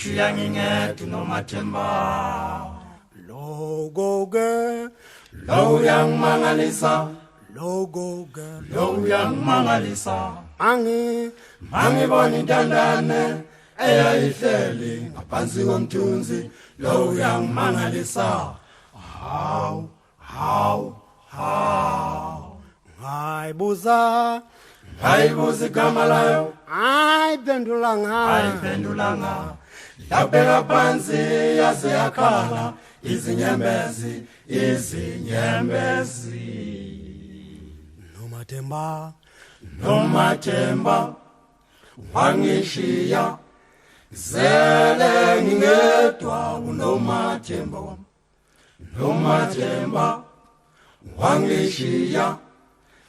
wangishiya ngingedwa nomathemba. Logo-ke, Lo uyangimangalisa, logo-ke, lo uyangimangalisa. Mangibona intandane eyayihleli ngaphansi komthunzi. Lo uyangimangalisa. Hawu, hawu, hawu. ngayibuza, Hayibuza igama layo, ayiphendulanga, ayiphendulanga. Yabheka phansi yaze yakhala, izinyembezi, izinyembezi. nomathemba, Nomathemba wangishiya, zele ngingedwa unomathemba wami. Nomathemba wangishiya,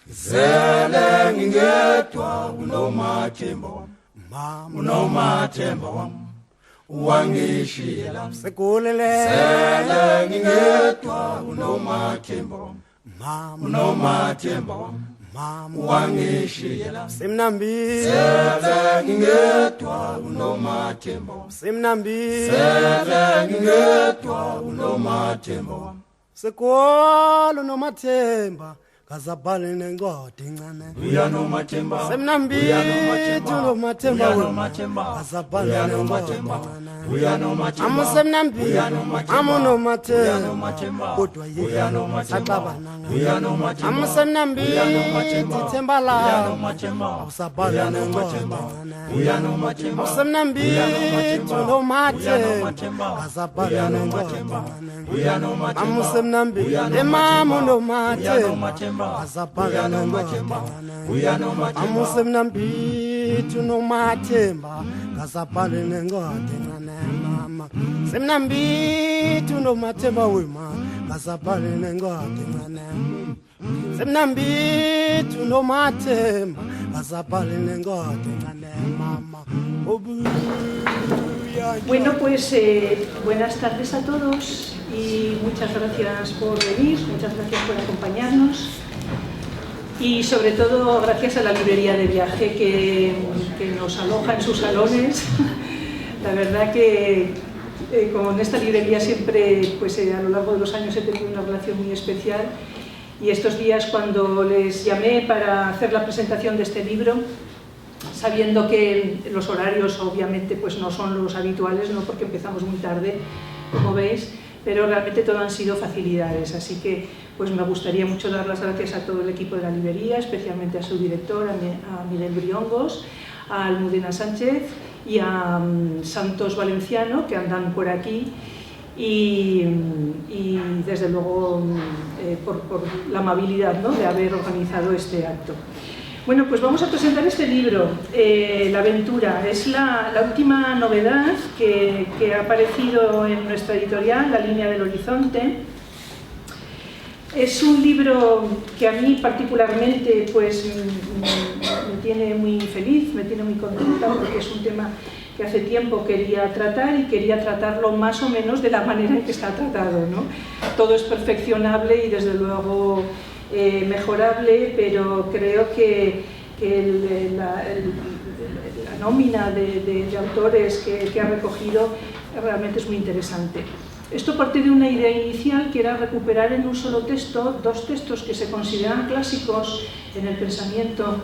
zele ngingedwa unomathemba wami. Unomathemba wami wangishiya, sekulele, zele ngingedwa unomathemba wami. Unomathemba wami wangishiya, simnambi, zele ngingedwa unomathemba wami. simnambi, Zele ngingedwa unomathemba wami. sekolo nomathemba, kazabhali nencwadi incane. Uya nomathemba, Semnambi, uya nomathemba, tunomathemba uya wena. nomathemba, Kazabhali uya nencwadi nomathemba, incane. uya nomathemba, Amusemnambi, uya nomathemba, amunomathemba, uya nomathemba, kodwa uya nomathemba, saxabananga. uya nomathemba, Amusemnambi, uya nomathemba, themba uya lami, nomathemba, awusabhali uya nencwadi nomathemba, incane. uya nomathemba, Amusemnambi, uya nomathemba, tunomathemba, uya nomathemba, kazabhali uya nencwadi nomathemba, incane. uya nomathemba, Amusemnambi, uya emamu nomathemba, uya nomathemba, nomathemba, kazabhali uya nencwadi nomathemba, incane. uya nomathemba. Amusemnambi, tunomathemba, kazabhali nencwadi incane mama. Semnambi, tunomathemba wema, kazabhali nencwadi incane. Semnambi, tunomathemba, kazabhali nencwadi incane mama. Bueno, pues buenas tardes a todos y muchas gracias por venir, muchas gracias por acompañarnos y sobre todo gracias a la librería de viaje que nos aloja en sus salones. La verdad que con esta librería siempre, pues a lo largo de los años he tenido una relación muy especial y estos días cuando les llamé para hacer la presentación de este libro, sabiendo que los horarios obviamente pues no son los habituales, ¿no? Porque empezamos muy tarde, como veis, pero realmente todo han sido facilidades, así que pues me gustaría mucho dar las gracias a todo el equipo de la librería, especialmente a su director, a Miguel Briongos, a Almudena Sánchez y a Santos Valenciano, que andan por aquí, y desde luego por la amabilidad, ¿no? De haber organizado este acto. Bueno, pues vamos a presentar este libro, La aventura. Es la última novedad que ha aparecido en nuestra editorial, La línea del horizonte. Es un libro que a mí particularmente pues, me tiene muy feliz, me tiene muy contenta, porque es un tema que hace tiempo quería tratar y quería tratarlo más o menos de la manera en que está tratado, ¿no? Todo es perfeccionable y desde luego mejorable, pero creo que la nómina de autores que ha recogido realmente es muy interesante. Esto parte de una idea inicial que era recuperar en un solo texto dos textos que se consideran clásicos en el pensamiento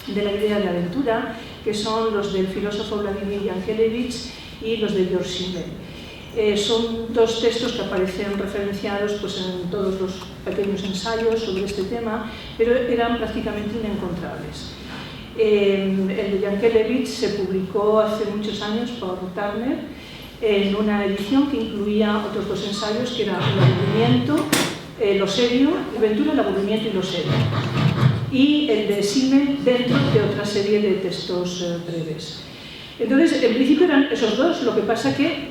de la idea de aventura, que son los del filósofo Vladimir Yankelevich y los de Georg Simmel. Son dos textos que aparecen referenciados pues, en todos los pequeños ensayos sobre este tema, pero eran prácticamente inencontrables. El de Yankelevich se publicó hace muchos años por Turner en una edición que incluía otros dos ensayos, que eran el aburrimiento, lo serio, aventura, el aburrimiento y lo serio, y el de Simmel dentro de otra serie de textos breves. Entonces, en principio eran esos dos, lo que pasa que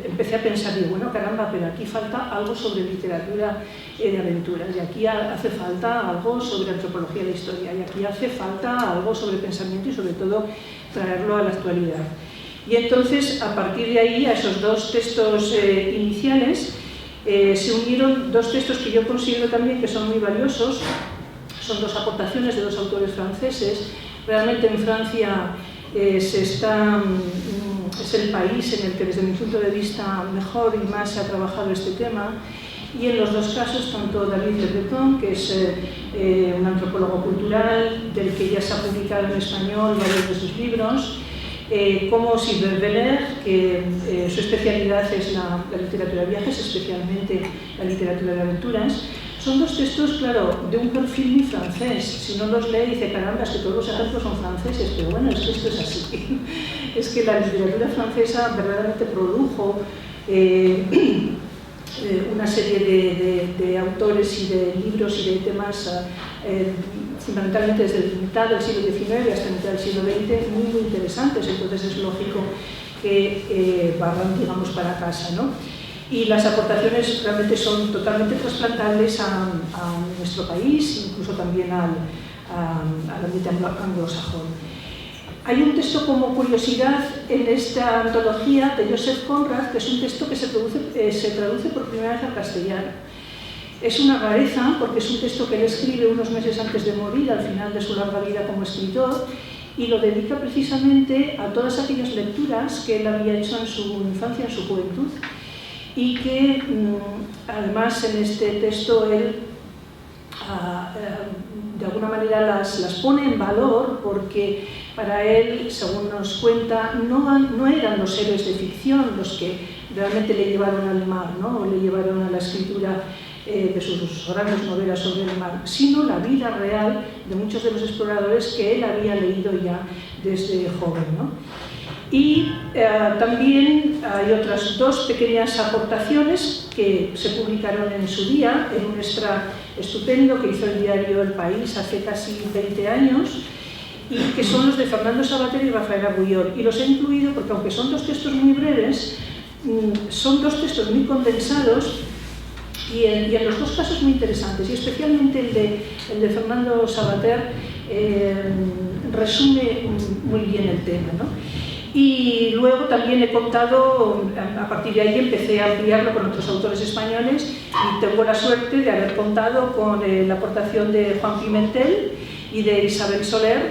empecé a pensar, digo, bueno, caramba, pero aquí falta algo sobre literatura de aventuras, y aquí hace falta algo sobre antropología de la historia, y aquí hace falta algo sobre pensamiento y sobre todo traerlo a la actualidad. Y entonces, a partir de ahí, a esos dos textos iniciales, se unieron dos textos que yo considero también que son muy valiosos. Son dos aportaciones de dos autores franceses. Realmente en Francia es el país en el que desde mi punto de vista mejor y más se ha trabajado este tema. Y en los dos casos, tanto David Le Breton, que es un antropólogo cultural, del que ya se ha publicado en español varios de sus libros, como Sylvain Veller, que su especialidad es la literatura de viajes, especialmente la literatura de aventuras. Son dos textos, claro, de un perfil muy francés. Si no los lee, dice, caramba, es que todos los ejemplos son franceses, pero bueno, es que esto es así. Es que la literatura francesa verdaderamente produjo una serie de autores y de libros y de temas fundamentalmente desde mitad del siglo XIX hasta mitad del siglo XX muy interesantes, entonces es lógico que barran, digamos, para casa, ¿no? Y las aportaciones realmente son totalmente trasplantables a nuestro país, incluso también al ambiente anglosajón. Hay un texto como curiosidad en esta antología de Joseph Conrad, que es un texto que se traduce por primera vez al castellano. Es una rareza porque es un texto que él escribe unos meses antes de morir, al final de su larga vida como escritor, y lo dedica precisamente a todas aquellas lecturas que él había hecho en su infancia, en su juventud, y que además en este texto él de alguna manera las pone en valor porque para él, según nos cuenta, no eran los héroes de ficción los que realmente le llevaron al mar, ¿no? O le llevaron a la escritura de sus grandes novelas sobre el mar, sino la vida real de muchos de los exploradores que él había leído ya desde joven, ¿no? Y también hay otras dos pequeñas aportaciones que se publicaron en su día, en un extra estupendo que hizo el diario El País hace casi 20 años, y que son los de Fernando Savater y Rafael Argullol. Y los he incluido porque, aunque son dos textos muy breves, son dos textos muy condensados y en los dos casos muy interesantes, y especialmente el de Fernando Savater resume muy bien el tema, ¿no? Y luego también he contado, a partir de ahí empecé a ampliarlo con otros autores españoles y tengo la suerte de haber contado con la aportación de Juan Pimentel y de Isabel Soler,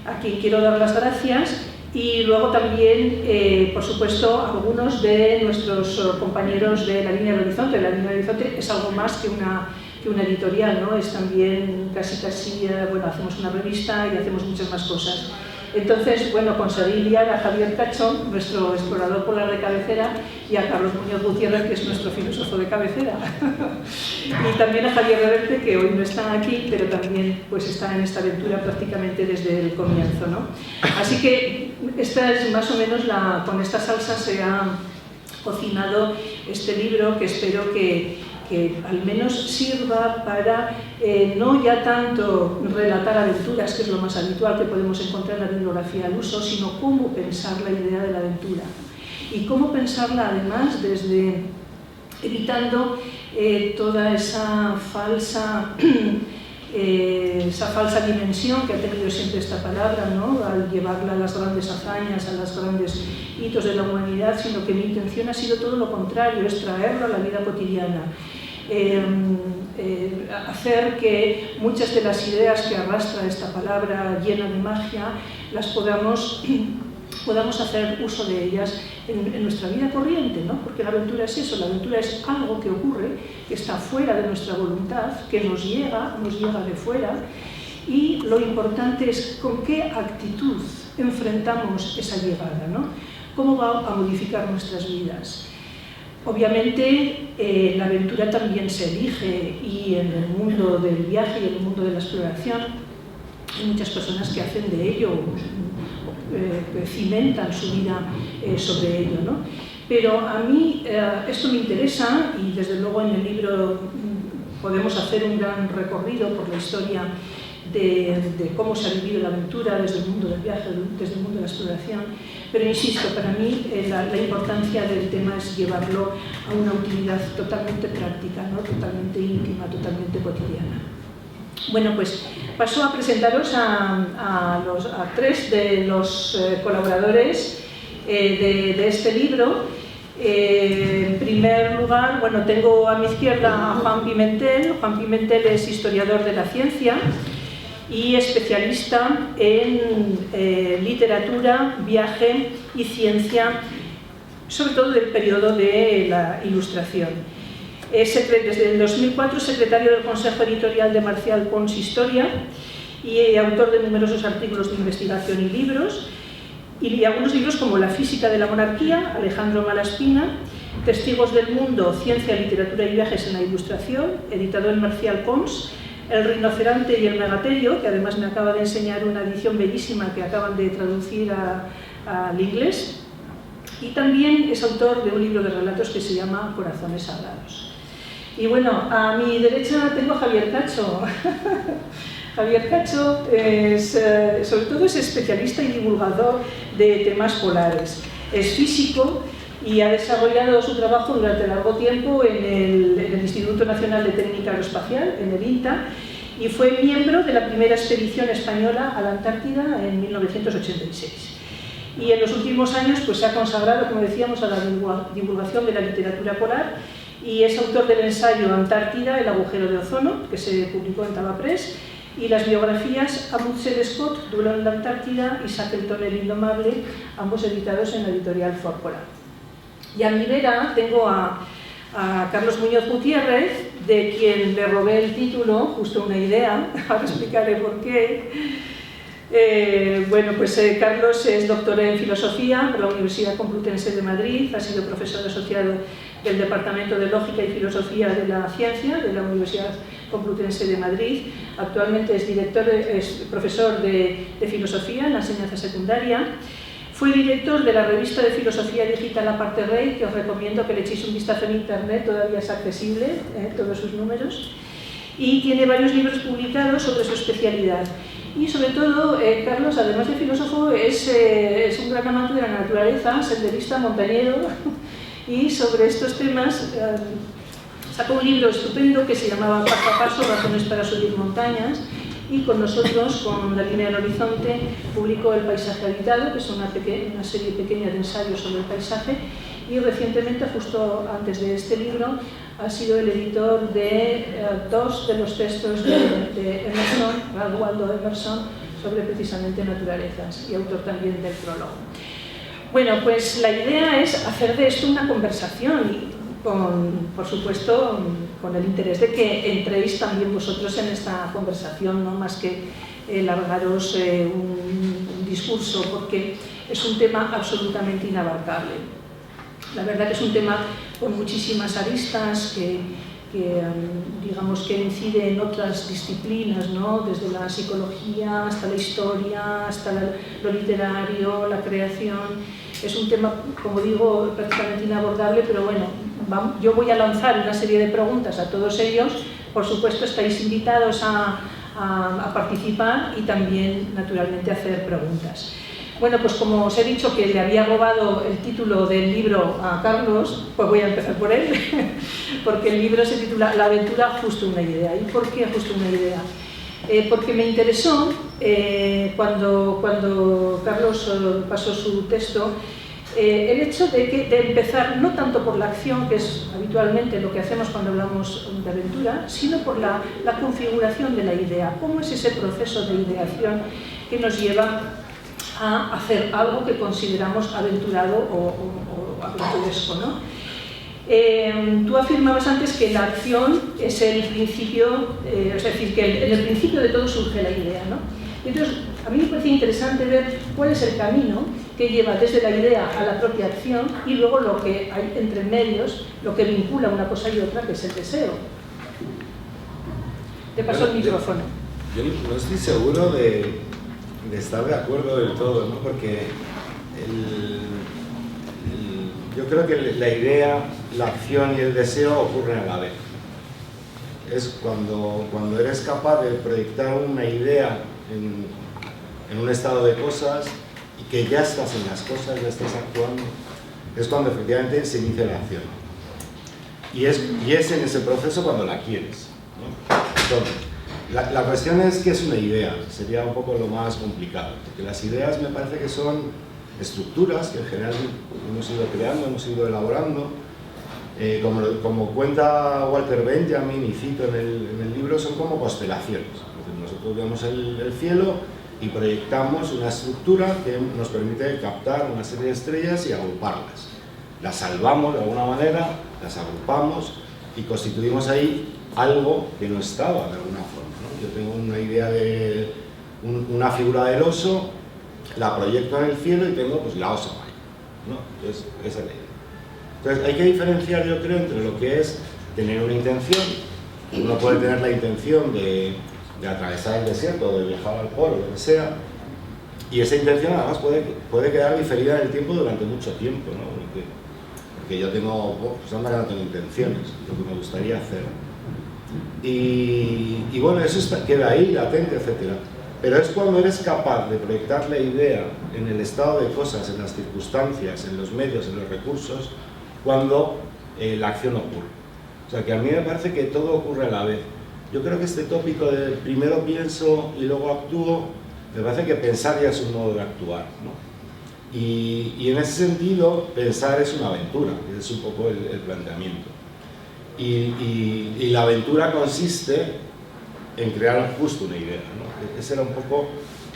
a quien quiero dar las gracias, y luego también, por supuesto, algunos de nuestros compañeros de La Línea del Horizonte. La Línea del Horizonte es algo más que una editorial, ¿no? Es también casi, bueno, hacemos una revista y hacemos muchas más cosas. Entonces, bueno, conseguí liar a Javier Cachón, nuestro explorador polar de cabecera, y a Carlos Muñoz Gutiérrez, que es nuestro filósofo de cabecera. Y también a Javier Reverte, que hoy no está aquí, pero también pues, está en esta aventura prácticamente desde el comienzo, ¿no? Así que esta es más o menos con esta salsa se ha cocinado este libro, que espero que al menos sirva para no ya tanto relatar aventuras, que es lo más habitual que podemos encontrar en la bibliografía al uso, sino cómo pensar la idea de la aventura. Y cómo pensarla además desde evitando toda esa falsa dimensión que ha tenido siempre esta palabra, ¿no? Al llevarla a las grandes hazañas, a los grandes hitos de la humanidad, sino que mi intención ha sido todo lo contrario, es traerlo a la vida cotidiana. Hacer que muchas de las ideas que arrastra esta palabra llena de magia las podamos hacer uso de ellas en nuestra vida corriente, ¿no? Porque la aventura es eso, la aventura es algo que ocurre, que está fuera de nuestra voluntad, que nos llega de fuera, y lo importante es con qué actitud enfrentamos esa llegada, ¿no? Cómo va a modificar nuestras vidas. Obviamente la aventura también se elige, y en el mundo del viaje y en el mundo de la exploración hay muchas personas que hacen de ello, cimentan su vida sobre ello, ¿no? Pero a mí esto me interesa, y desde luego en el libro podemos hacer un gran recorrido por la historia de cómo se ha vivido la aventura desde el mundo del viaje, desde el mundo de la exploración, pero insisto, para mí la importancia del tema es llevarlo a una utilidad totalmente práctica, ¿no? Totalmente íntima, totalmente cotidiana. Bueno, pues paso a presentaros a tres de los colaboradores de este libro. En primer lugar, bueno, tengo a mi izquierda a Juan Pimentel. Juan Pimentel es historiador de la ciencia y especialista en literatura, viaje y ciencia, sobre todo del periodo de la Ilustración. Desde el 2004 secretario del Consejo Editorial de Marcial Pons Historia y autor de numerosos artículos de investigación y libros, y algunos libros como La física de la monarquía, Alejandro Malaspina, Testigos del mundo, ciencia, literatura y viajes en la Ilustración, editado en Marcial Pons, El rinoceronte y el megaterio, que además me acaba de enseñar una edición bellísima que acaban de traducir al inglés, y también es autor de un libro de relatos que se llama Corazones Sagrados. Y bueno, a mi derecha tengo a Javier Cacho. Javier Cacho sobre todo es especialista y divulgador de temas polares. Es físico y ha desarrollado su trabajo durante largo tiempo en el Instituto Nacional de Técnica Aeroespacial, en el INTA, y fue miembro de la primera expedición española a la Antártida en 1986. Y en los últimos años pues, se ha consagrado, como decíamos, a la divulgación de la literatura polar y es autor del ensayo Antártida, el agujero de ozono, que se publicó en Taba Press, y las biografías Amundsen Scott, Duelo en la Antártida, y Shackleton el Indomable, ambos editados en la editorial Fórmula. Y a mi vera tengo a Carlos Muñoz Gutiérrez, de quien le robé el título, justo una idea, ahora explicaré por qué. Carlos es doctor en Filosofía por la Universidad Complutense de Madrid, ha sido profesor asociado del Departamento de Lógica y Filosofía de la Ciencia de la Universidad Complutense de Madrid. Actualmente es profesor de Filosofía en la enseñanza secundaria. Fue director de la revista de Filosofía Digital Aparte Rey, que os recomiendo que le echéis un vistazo en internet, todavía es accesible, todos sus números. Y tiene varios libros publicados sobre su especialidad. Y sobre todo, Carlos, además de filósofo, es un gran amante de la naturaleza, senderista, montañero, y sobre estos temas sacó un libro estupendo que se llamaba Paso a Paso, razones para subir montañas, y con nosotros, con La línea del horizonte, publicó El paisaje habitado, que es una serie pequeña de ensayos sobre el paisaje, y recientemente, justo antes de este libro, ha sido el editor de dos de los textos de Emerson, Ralph Waldo Emerson, sobre precisamente naturalezas, y autor también del prólogo. Bueno, pues la idea es hacer de esto una conversación, y por supuesto, con el interés de que entréis también vosotros en esta conversación, no más que largaros un discurso, porque es un tema absolutamente inabarcable. La verdad que es un tema con muchísimas aristas que digamos que incide en otras disciplinas, ¿no? Desde la psicología hasta la historia, hasta lo literario, la creación. Es un tema, como digo, prácticamente inabordable, pero bueno, yo voy a lanzar una serie de preguntas a todos ellos. Por supuesto, estáis invitados a participar y también, naturalmente, a hacer preguntas. Bueno, pues como os he dicho que le había robado el título del libro a Carlos, pues voy a empezar por él, porque el libro se titula La aventura, justo una idea. ¿Y por qué justo una idea? Porque me interesó cuando Carlos pasó su texto, el hecho de empezar no tanto por la acción, que es habitualmente lo que hacemos cuando hablamos de aventura, sino por la configuración de la idea. ¿Cómo es ese proceso de ideación que nos lleva a hacer algo que consideramos aventurado o aventuresco, ¿no? Tú afirmabas antes que la acción es el principio, es decir, que en el principio de todo surge la idea, ¿no? Entonces, a mí me parecía interesante ver cuál es el camino que lleva desde la idea a la propia acción y luego lo que hay entre medios, lo que vincula una cosa y otra, que es el deseo. Te paso el micrófono. Yo no estoy seguro de estar de acuerdo del todo, ¿no? Porque yo creo que la idea, la acción y el deseo ocurren a la vez. Es cuando eres capaz de proyectar una idea en un estado de cosas y que ya estás en las cosas, ya estás actuando, es cuando efectivamente se inicia la acción. Y es en ese proceso cuando la quieres, ¿no? Entonces, la cuestión es qué es una idea, sería un poco lo más complicado, porque las ideas me parece que son estructuras que en general hemos ido creando, hemos ido elaborando, Como cuenta Walter Benjamin y cito en el libro, son como constelaciones. Nosotros vemos el cielo y proyectamos una estructura que nos permite captar una serie de estrellas y agruparlas. Las salvamos de alguna manera, las agrupamos y constituimos ahí algo que no estaba de alguna forma, ¿no? Yo tengo una idea de una figura del oso, la proyecto en el cielo y tengo pues la osa ahí, ¿no? Entonces, esa es la idea. Entonces hay que diferenciar, yo creo, entre lo que es tener una intención. Uno puede tener la intención de atravesar el desierto, de viajar al polo, lo que sea, y esa intención además puede quedar diferida en el tiempo durante mucho tiempo, ¿no? Porque yo tengo, pues anda que no tengo intenciones, lo que me gustaría hacer. Y bueno, eso queda ahí, latente, etc. Pero es cuando eres capaz de proyectar la idea en el estado de cosas, en las circunstancias, en los medios, en los recursos, cuando la acción ocurre. O sea, que a mí me parece que todo ocurre a la vez. Yo creo que este tópico de primero pienso y luego actúo, me parece que pensar ya es un modo de actuar, ¿no? Y en ese sentido, pensar es una aventura, es un poco el planteamiento. Y la aventura consiste en crear justo una idea, ¿no? Esa era un poco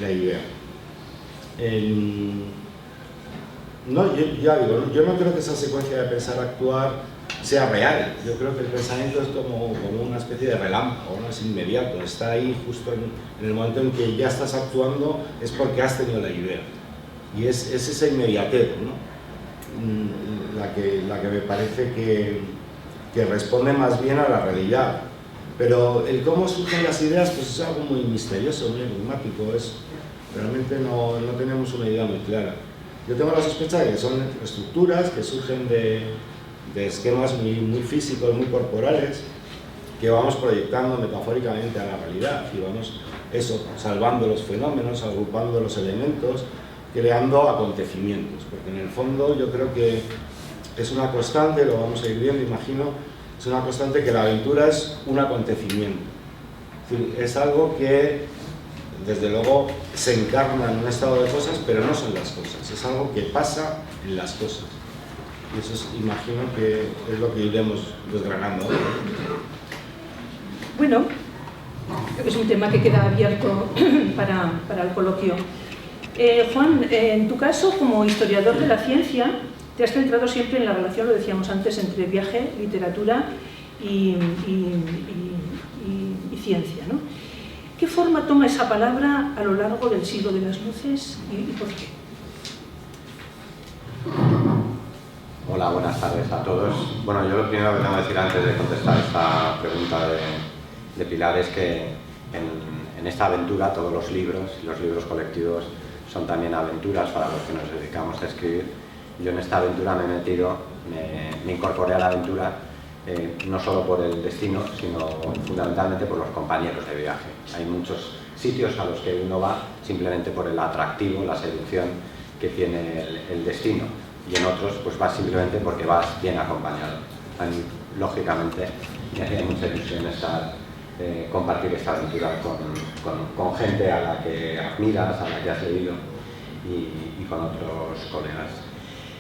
la idea. No, yo no creo que esa secuencia de pensar-actuar sea real. Yo creo que el pensamiento es como una especie de relámpago, ¿no? Es inmediato, está ahí justo en el momento en que ya estás actuando, es porque has tenido la idea. Y es esa inmediatez, ¿no? La que me parece que responde más bien a la realidad. Pero el cómo surgen las ideas pues es algo muy misterioso, muy enigmático. Realmente no tenemos una idea muy clara. Yo tengo la sospecha de que son estructuras que surgen de esquemas muy físicos, muy corporales, que vamos proyectando metafóricamente a la realidad y vamos salvando los fenómenos, agrupando los elementos, creando acontecimientos, porque en el fondo yo creo que es una constante, lo vamos a ir viendo, imagino, es una constante que la aventura es un acontecimiento. Es decir, es algo que desde luego se encarna en un estado de cosas, pero no son las cosas, es algo que pasa en las cosas. Y eso imagino que es lo que iremos desgranando hoy. Bueno, es un tema que queda abierto para el coloquio. Juan, en tu caso, como historiador de la ciencia, te has centrado siempre en la relación, lo decíamos antes, entre viaje, literatura y ciencia, ¿no? ¿Qué forma toma esa palabra a lo largo del siglo de las luces y por qué? Hola, buenas tardes a todos. Bueno, yo lo primero que tengo que decir antes de contestar esta pregunta de Pilar es que en esta aventura todos los libros y los libros colectivos son también aventuras para los que nos dedicamos a escribir. Yo en esta aventura me incorporé a la aventura no solo por el destino, sino fundamentalmente por los compañeros de viaje. Hay muchos sitios a los que uno va simplemente por el atractivo, la seducción que tiene el destino, y en otros pues vas simplemente porque vas bien acompañado. Lógicamente me hacía mucha ilusión compartir esta aventura con gente a la que admiras, a la que has leído y con otros colegas.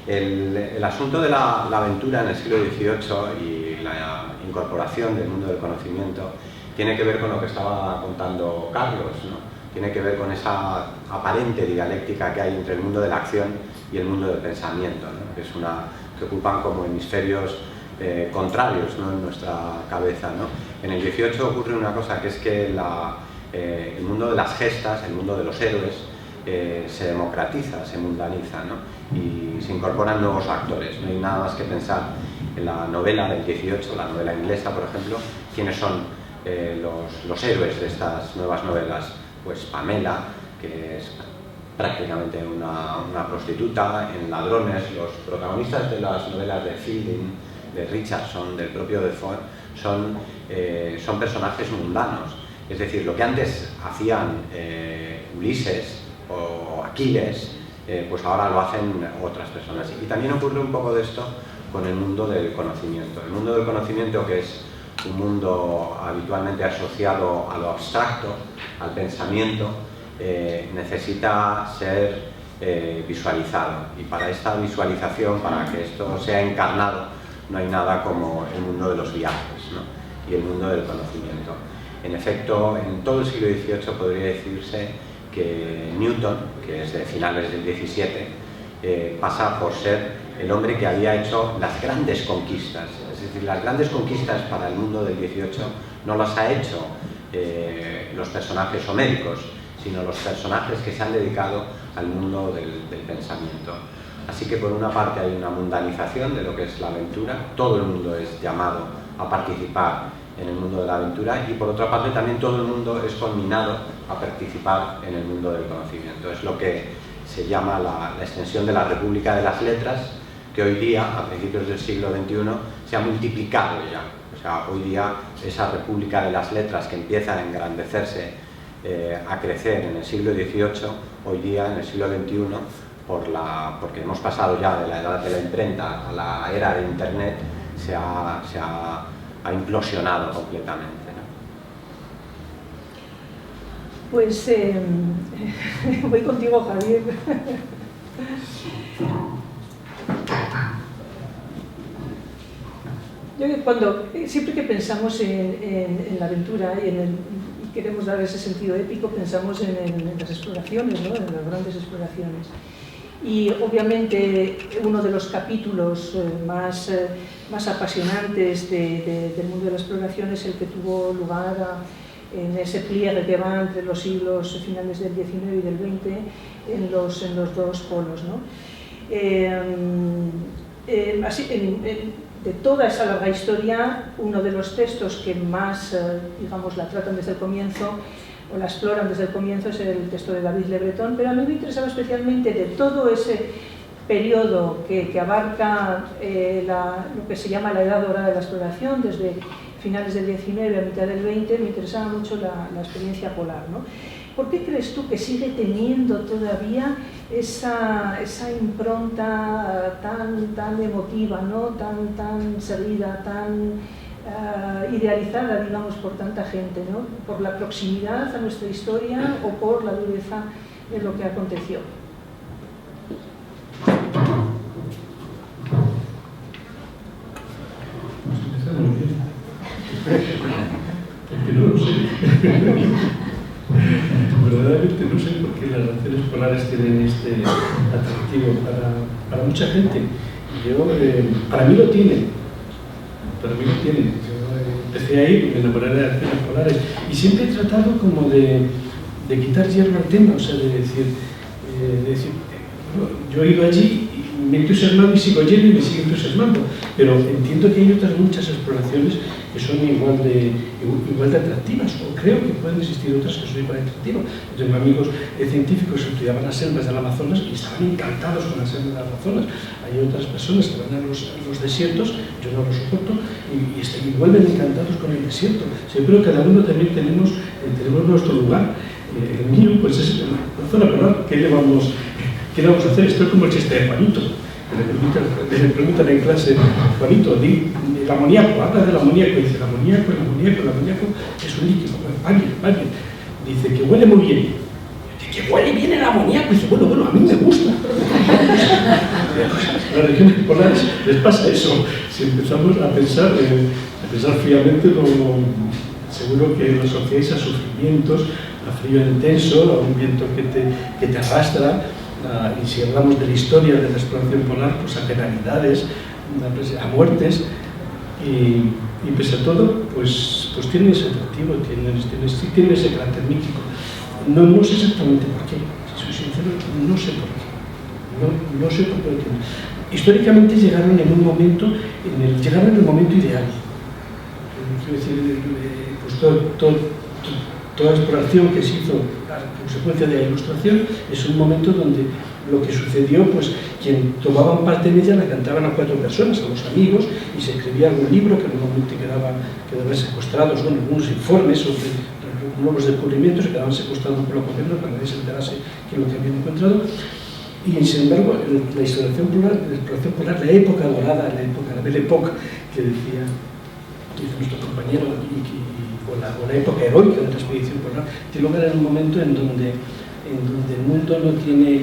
El asunto de la aventura en el siglo XVIII y la incorporación del mundo del conocimiento tiene que ver con lo que estaba contando Carlos, ¿no? Tiene que ver con esa aparente dialéctica que hay entre el mundo de la acción y el mundo del pensamiento, ¿no? Que ocupan como hemisferios contrarios, ¿no? En nuestra cabeza, ¿no? En el XVIII ocurre una cosa, que es que el mundo de las gestas, el mundo de los héroes, se democratiza, se mundaniza, ¿no? Y se incorporan nuevos actores. No hay nada más que pensar en la novela del XVIII, la novela inglesa, por ejemplo, quiénes son los héroes de estas nuevas novelas. Pues Pamela, que es prácticamente una prostituta, en Ladrones, los protagonistas de las novelas de Fielding, de Richardson, del propio Defoe, son personajes mundanos. Es decir, lo que antes hacían Ulises o Aquiles, pues ahora lo hacen otras personas. Y también ocurre un poco de esto con el mundo del conocimiento. El mundo del conocimiento, que es un mundo habitualmente asociado a lo abstracto, al pensamiento, necesita ser visualizado. Y para esta visualización, para que esto sea encarnado, no hay nada como el mundo de los viajes, ¿no? Y el mundo del conocimiento. En efecto, en todo el siglo XVIII podría decirse que Newton, que es de finales del XVII, pasa por ser el hombre que había hecho las grandes conquistas. Es decir, las grandes conquistas para el mundo del XVIII no las ha hecho los personajes homéricos, sino los personajes que se han dedicado al mundo del pensamiento. Así que por una parte hay una mundanización de lo que es la aventura, todo el mundo es llamado a participar en el mundo de la aventura, y por otra parte también todo el mundo es conminado a participar en el mundo del conocimiento. Es lo que se llama la extensión de la República de las Letras, que hoy día, a principios del siglo XXI, se ha multiplicado ya. O sea, hoy día esa República de las Letras, que empieza a engrandecerse, a crecer en el siglo XVIII, hoy día en el siglo XXI, porque hemos pasado ya de la edad de la imprenta a la era de Internet, se ha implosionado completamente, ¿no? Pues voy contigo, Javier. Siempre que pensamos en la aventura y queremos dar ese sentido épico, pensamos en las exploraciones, ¿no? En las grandes exploraciones. Y obviamente uno de los capítulos más apasionantes del mundo de la exploración es el que tuvo lugar en ese pliegue que va entre los siglos finales del XIX y del XX en los dos polos, ¿no? De toda esa larga historia, uno de los textos que más, digamos, la tratan desde el comienzo o la exploran desde el comienzo es el texto de David Le Breton, pero a mí me interesaba especialmente de todo ese periodo que abarca lo que se llama la Edad Dorada de la exploración, desde finales del XIX a mitad del XX, me interesaba mucho la experiencia polar, ¿no? ¿Por qué crees tú que sigue teniendo todavía esa impronta tan emotiva, ¿no? tan servida, tan idealizada, digamos, por tanta gente, ¿no? ¿Por la proximidad a nuestra historia o por la dureza de lo que aconteció? Porque no lo sé. Verdaderamente no sé por qué las relaciones polares tienen este atractivo para mucha gente. Para mí lo tienen. Yo empecé ahí, me enamoré de las relaciones polares y siempre he tratado como de quitar hierro al tema, o sea, de decir bueno, yo he ido allí y me he entusiasmado y sigo yendo y me sigue entusiasmando, pero entiendo que hay otras muchas exploraciones que son igual de atractivas, o creo que pueden existir otras que son igual de atractivas. Yo tengo amigos científicos que estudiaban las selvas del Amazonas y estaban encantados con las selvas del Amazonas. Hay otras personas que van a los desiertos, yo no los soporto, y vuelven encantados con el desierto. O sea, yo creo que cada uno también tenemos nuestro lugar. El mío, pues es la zona polar. ¿Qué le vamos a hacer? Esto es como el chiste de Juanito. Le preguntan en clase, Juanito, di el amoníaco, habla del amoníaco, y dice, el amoníaco es un líquido, va bien. Dice que huele muy bien. Dice que huele bien el amoníaco, y dice, bueno, a mí me gusta. A las regiones polares les pasa eso. Si empezamos a pensar fríamente, seguro que lo asociáis a sufrimientos, a frío intenso, a un viento que te arrastra. Y si hablamos de la historia de la exploración polar, pues a penalidades, a muertes, y pese a todo, pues tiene ese atractivo, tiene ese carácter mítico. No sé exactamente por qué, si soy sincero, no sé por qué. No sé por qué lo tiene. Históricamente llegaron en un momento, llegaron en el momento ideal. Quiero decir, pues toda exploración que se hizo a consecuencia de la Ilustración es un momento donde lo que sucedió, pues quien tomaban parte en ella la cantaban a 4 personas, a los amigos, y se escribía algún libro que normalmente quedaban secuestrados, bueno, algunos informes sobre nuevos descubrimientos que quedaban secuestrados por los gobiernos para que nadie se enterase de lo que habían encontrado. Y sin embargo, la exploración polar, la época dorada, la época de la Belle Époque, que decía nuestro compañero, o la época heroica de la expedición polar, tiene lugar en un momento en donde el mundo no tiene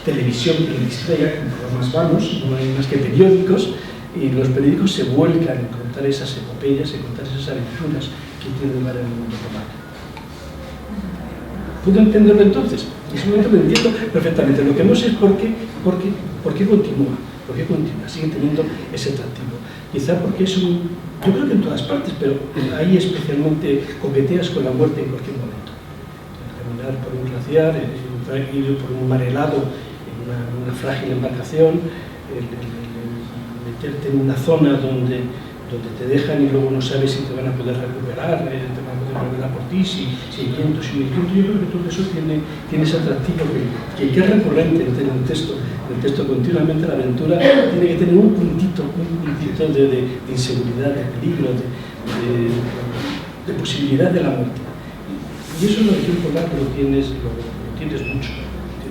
televisión que le distraiga, como más vamos, no hay más que periódicos, Y los periódicos se vuelcan en contar esas epopeyas, en contar esas aventuras que tiene lugar en el mundo romano. ¿Puedo entenderlo entonces? En ese momento lo entiendo perfectamente. Lo que no sé es por qué continúa. ¿Por qué continúa? Sigue teniendo ese atractivo. Quizá porque es un... Yo creo que en todas partes, pero ahí especialmente coqueteas con la muerte en cualquier momento. Caminar por un glaciar, ir por un mar helado en una frágil embarcación, meterte en una zona donde te dejan y luego no sabes si te van a poder recuperar, te van a poder recuperar por ti, si hay viento, si no hay viento. Yo creo que todo eso tiene ese atractivo que es recurrente en el texto. El texto continuamente, la aventura tiene que tener un puntito de inseguridad, de peligro, de posibilidad de la muerte. Y eso en la región polar lo tienes mucho.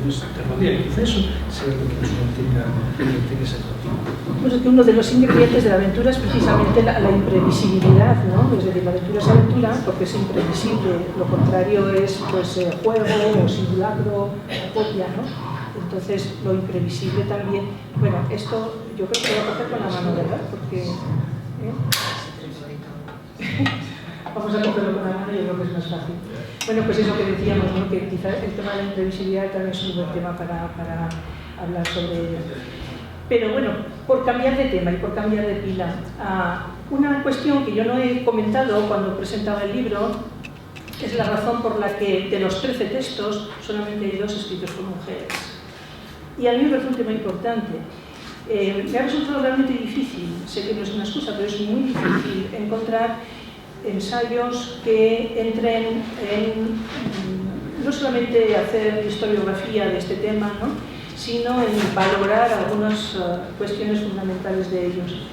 Te rodea, quizá eso sea lo que nos mantenga ese atractivo. Pues es que uno de los ingredientes de la aventura es precisamente la imprevisibilidad, ¿no? Es decir, la aventura es aventura porque es imprevisible, lo contrario es pues juego o simulacro, copia, ¿no? Entonces lo imprevisible también, bueno, esto yo creo que lo voy a coger con la mano, ¿verdad? Porque vamos a cogerlo con la mano y yo creo que es más fácil. Bueno, pues eso que decíamos, ¿no? Que quizás el tema de la imprevisibilidad también es un buen tema para hablar sobre ello. Pero bueno, por cambiar de tema y por cambiar de pila, una cuestión que yo no he comentado cuando presentaba el libro es la razón por la que de los 13 textos solamente hay 2 escritos por mujeres. Y a mí me parece un tema importante. Me ha resultado realmente difícil, sé que no es una excusa, pero es muy difícil encontrar ensayos que entren en no solamente hacer historiografía de este tema, ¿no? Sino en valorar algunas cuestiones fundamentales de ellos.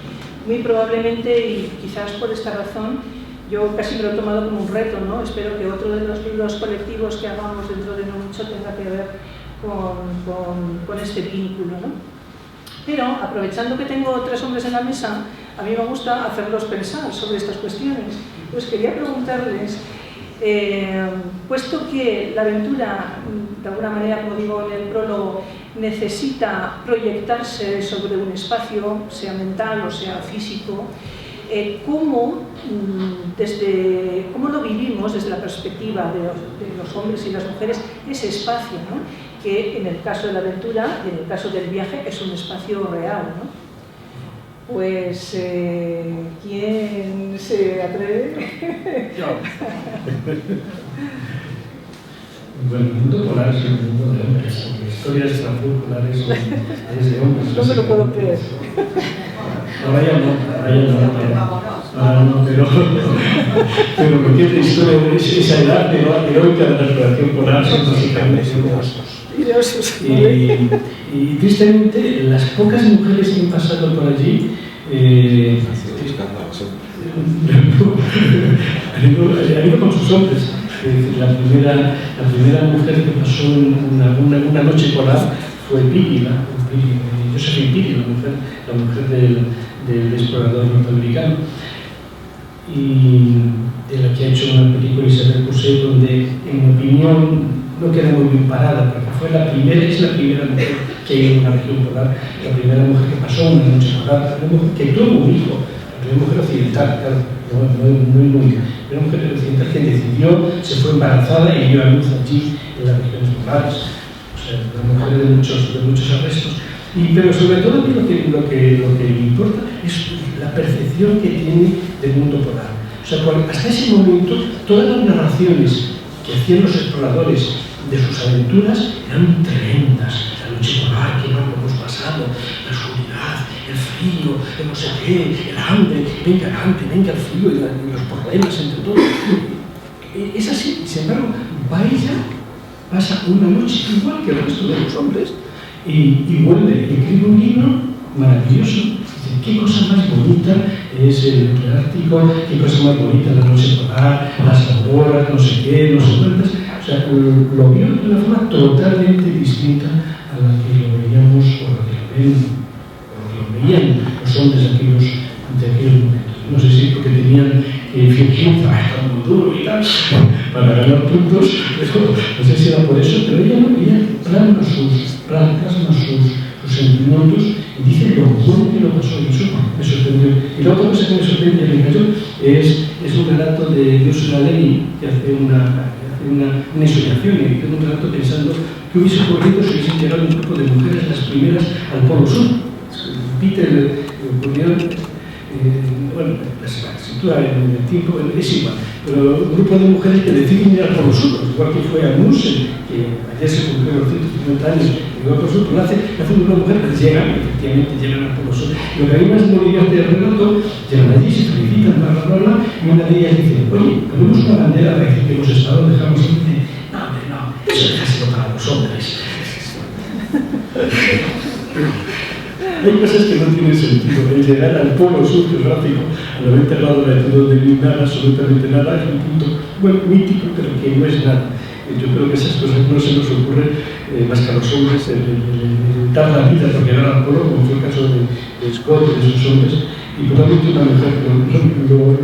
Muy probablemente, y quizás por esta razón, yo casi me lo he tomado como un reto, ¿no? Espero que otro de los libros colectivos que hagamos dentro de no mucho tenga que ver con este vínculo, ¿no? Pero, aprovechando que tengo 3 hombres en la mesa, a mí me gusta hacerlos pensar sobre estas cuestiones. Pues quería preguntarles, puesto que la aventura, de alguna manera, como digo en el prólogo, necesita proyectarse sobre un espacio, sea mental o sea físico, ¿cómo lo vivimos desde la perspectiva de los hombres y las mujeres ese espacio, ¿no? Que en el caso de la aventura y en el caso del viaje es un espacio real, ¿no? Pues, ¿quién se atreve? Yo. Bueno, el mundo polar es un mundo de hombres, historias extracurriculares es de hombres. No me lo puedo creer. Ahora ya no, pero lo que es la historia de esa edad heroica de la exploración polar son básicamente osos. Y tristemente, las pocas mujeres que han pasado por allí han ido con sus hombres. La primera mujer que pasó una noche polar fue Piri, Josephine Piri, la mujer del explorador norteamericano, y de la que ha hecho una película Isabel Cousset, donde en mi opinión no queda muy bien parada, porque es la primera mujer que hay en una región polar, la primera mujer que pasó una noche polar, la primera mujer que tuvo un hijo, la primera mujer occidental, claro, una mujer occidental que decidió, se fue embarazada y dio a luz allí en las regiones polares. O sea, una mujer de muchos arrestos. Pero sobre todo lo que me importa es la percepción que tiene del mundo polar. O sea, hasta ese momento, todas las narraciones que hacían los exploradores de sus aventuras eran tremendas. La noche polar, qué mal lo hemos pasado, la oscuridad, el frío, el no sé qué, el hambre, venga el hambre, venga el frío y los problemas entre todos. Es así, sin embargo, va ella, pasa una noche igual que el resto de los hombres y vuelve y escribe un libro maravilloso. Dice, qué cosa más bonita es el Ártico, qué cosa más bonita la noche polar, las auroras, no sé qué, no sé cuántas. O sea, lo vio de una forma totalmente distinta a la que lo veíamos o lo veían los hombres de aquellos momentos. No sé si porque tenían que fingir trabajar muy duro y tal para ganar puntos, pero no sé si era por eso, pero ella no, ella plasma sus sentimientos y dice lo bueno que lo pasó, y eso me sorprendió. Y la otra cosa que me sorprende y me encantó es un relato de Ursula Le Guin, que hace una ensoñación, y tengo un relato pensando que hubiese ocurrido si hubiesen llegado un grupo de mujeres, las primeras, al Polo Sur. Peter ocurrió, bueno, la escritura en el tiempo es igual, pero un grupo de mujeres que deciden ir al Polo Sur, igual que fue Amundsen, que ayer se cumplió los 150 años y llegó al Polo Sur, pero hace un grupo de mujeres que llegan, efectivamente llegan al Polo Sur. Lo que a mí más me divierte del relato, llegan allí, se felicitan, y una de ellas dice, oye, ponemos una bandera para decir que hemos estado, dejamos y dice, no, hombre, no, eso déjaselo para los hombres. Hay cosas que no tienen sentido. El llegar al polo sur geográfico, a 90 grados de latitud, donde no hay nada, absolutamente nada, es un punto bueno, mítico, pero que no es nada. Yo creo que esas cosas no se nos ocurren más que a los hombres, el dar la vida por llegar al polo, como fue el caso de Scott y de sus hombres, y probablemente una mujer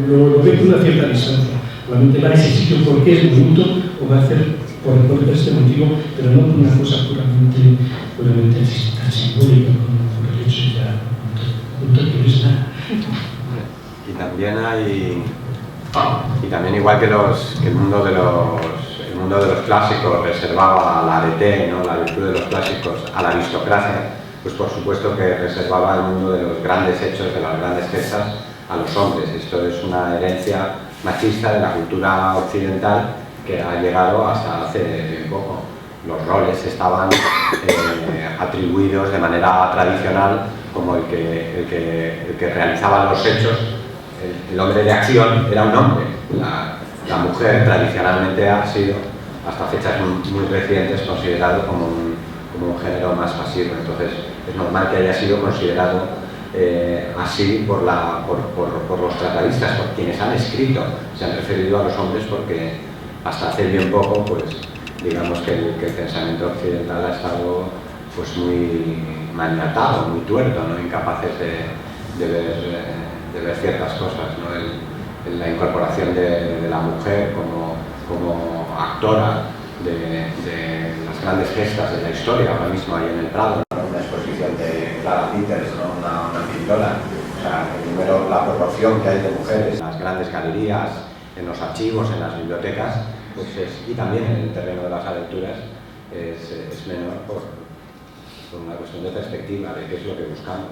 lo ve con una cierta distancia. Probablemente va a ese sitio porque es bonito o va a hacer por este motivo, pero no por una cosa puramente tan simbólica como el hecho ya un toque no es nada. Y también igual que el mundo de los clásicos reservaba la arete, ¿no? La virtud de los clásicos a la aristocracia, pues por supuesto que reservaba el mundo de los grandes hechos, de las grandes gestas a los hombres. Esto es una herencia machista de la cultura occidental que ha llegado hasta hace bien poco. Los roles estaban atribuidos de manera tradicional como el que realizaba los hechos. El hombre de acción era un hombre. La mujer tradicionalmente ha sido, hasta fechas muy recientes, considerado como un género más pasivo. Entonces es normal que haya sido considerado así por los tratadistas, por quienes han escrito, se han referido a los hombres porque hasta hace bien poco, pues digamos que el pensamiento occidental ha estado pues muy maniatado, muy tuerto, ¿no? Incapaces de ver ciertas cosas, ¿no? La incorporación de la mujer como actora de las grandes gestas de la historia. Ahora mismo hay en el Prado, ¿no? Una exposición de Clara Peters, ¿no? una pintora. O sea, la proporción que hay de mujeres en las grandes galerías, en los archivos, en las bibliotecas, pues y también en el terreno de las aventuras es menor por una cuestión de perspectiva, de qué es lo que buscamos.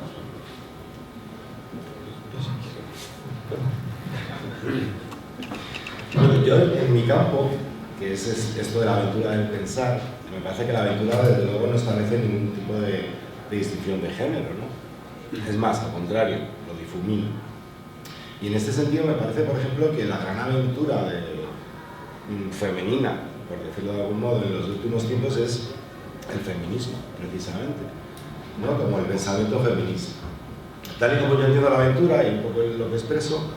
Bueno, yo en mi campo, que es esto de la aventura del pensar, me parece que la aventura desde luego no establece ningún tipo de distinción de género, ¿no? Es más, al contrario, lo difumina. Y en este sentido me parece, por ejemplo, que la gran aventura femenina, por decirlo de algún modo, en los últimos tiempos es el feminismo, precisamente, ¿no? Como el pensamiento feminista. Tal y como yo entiendo la aventura, y un poco lo que expreso,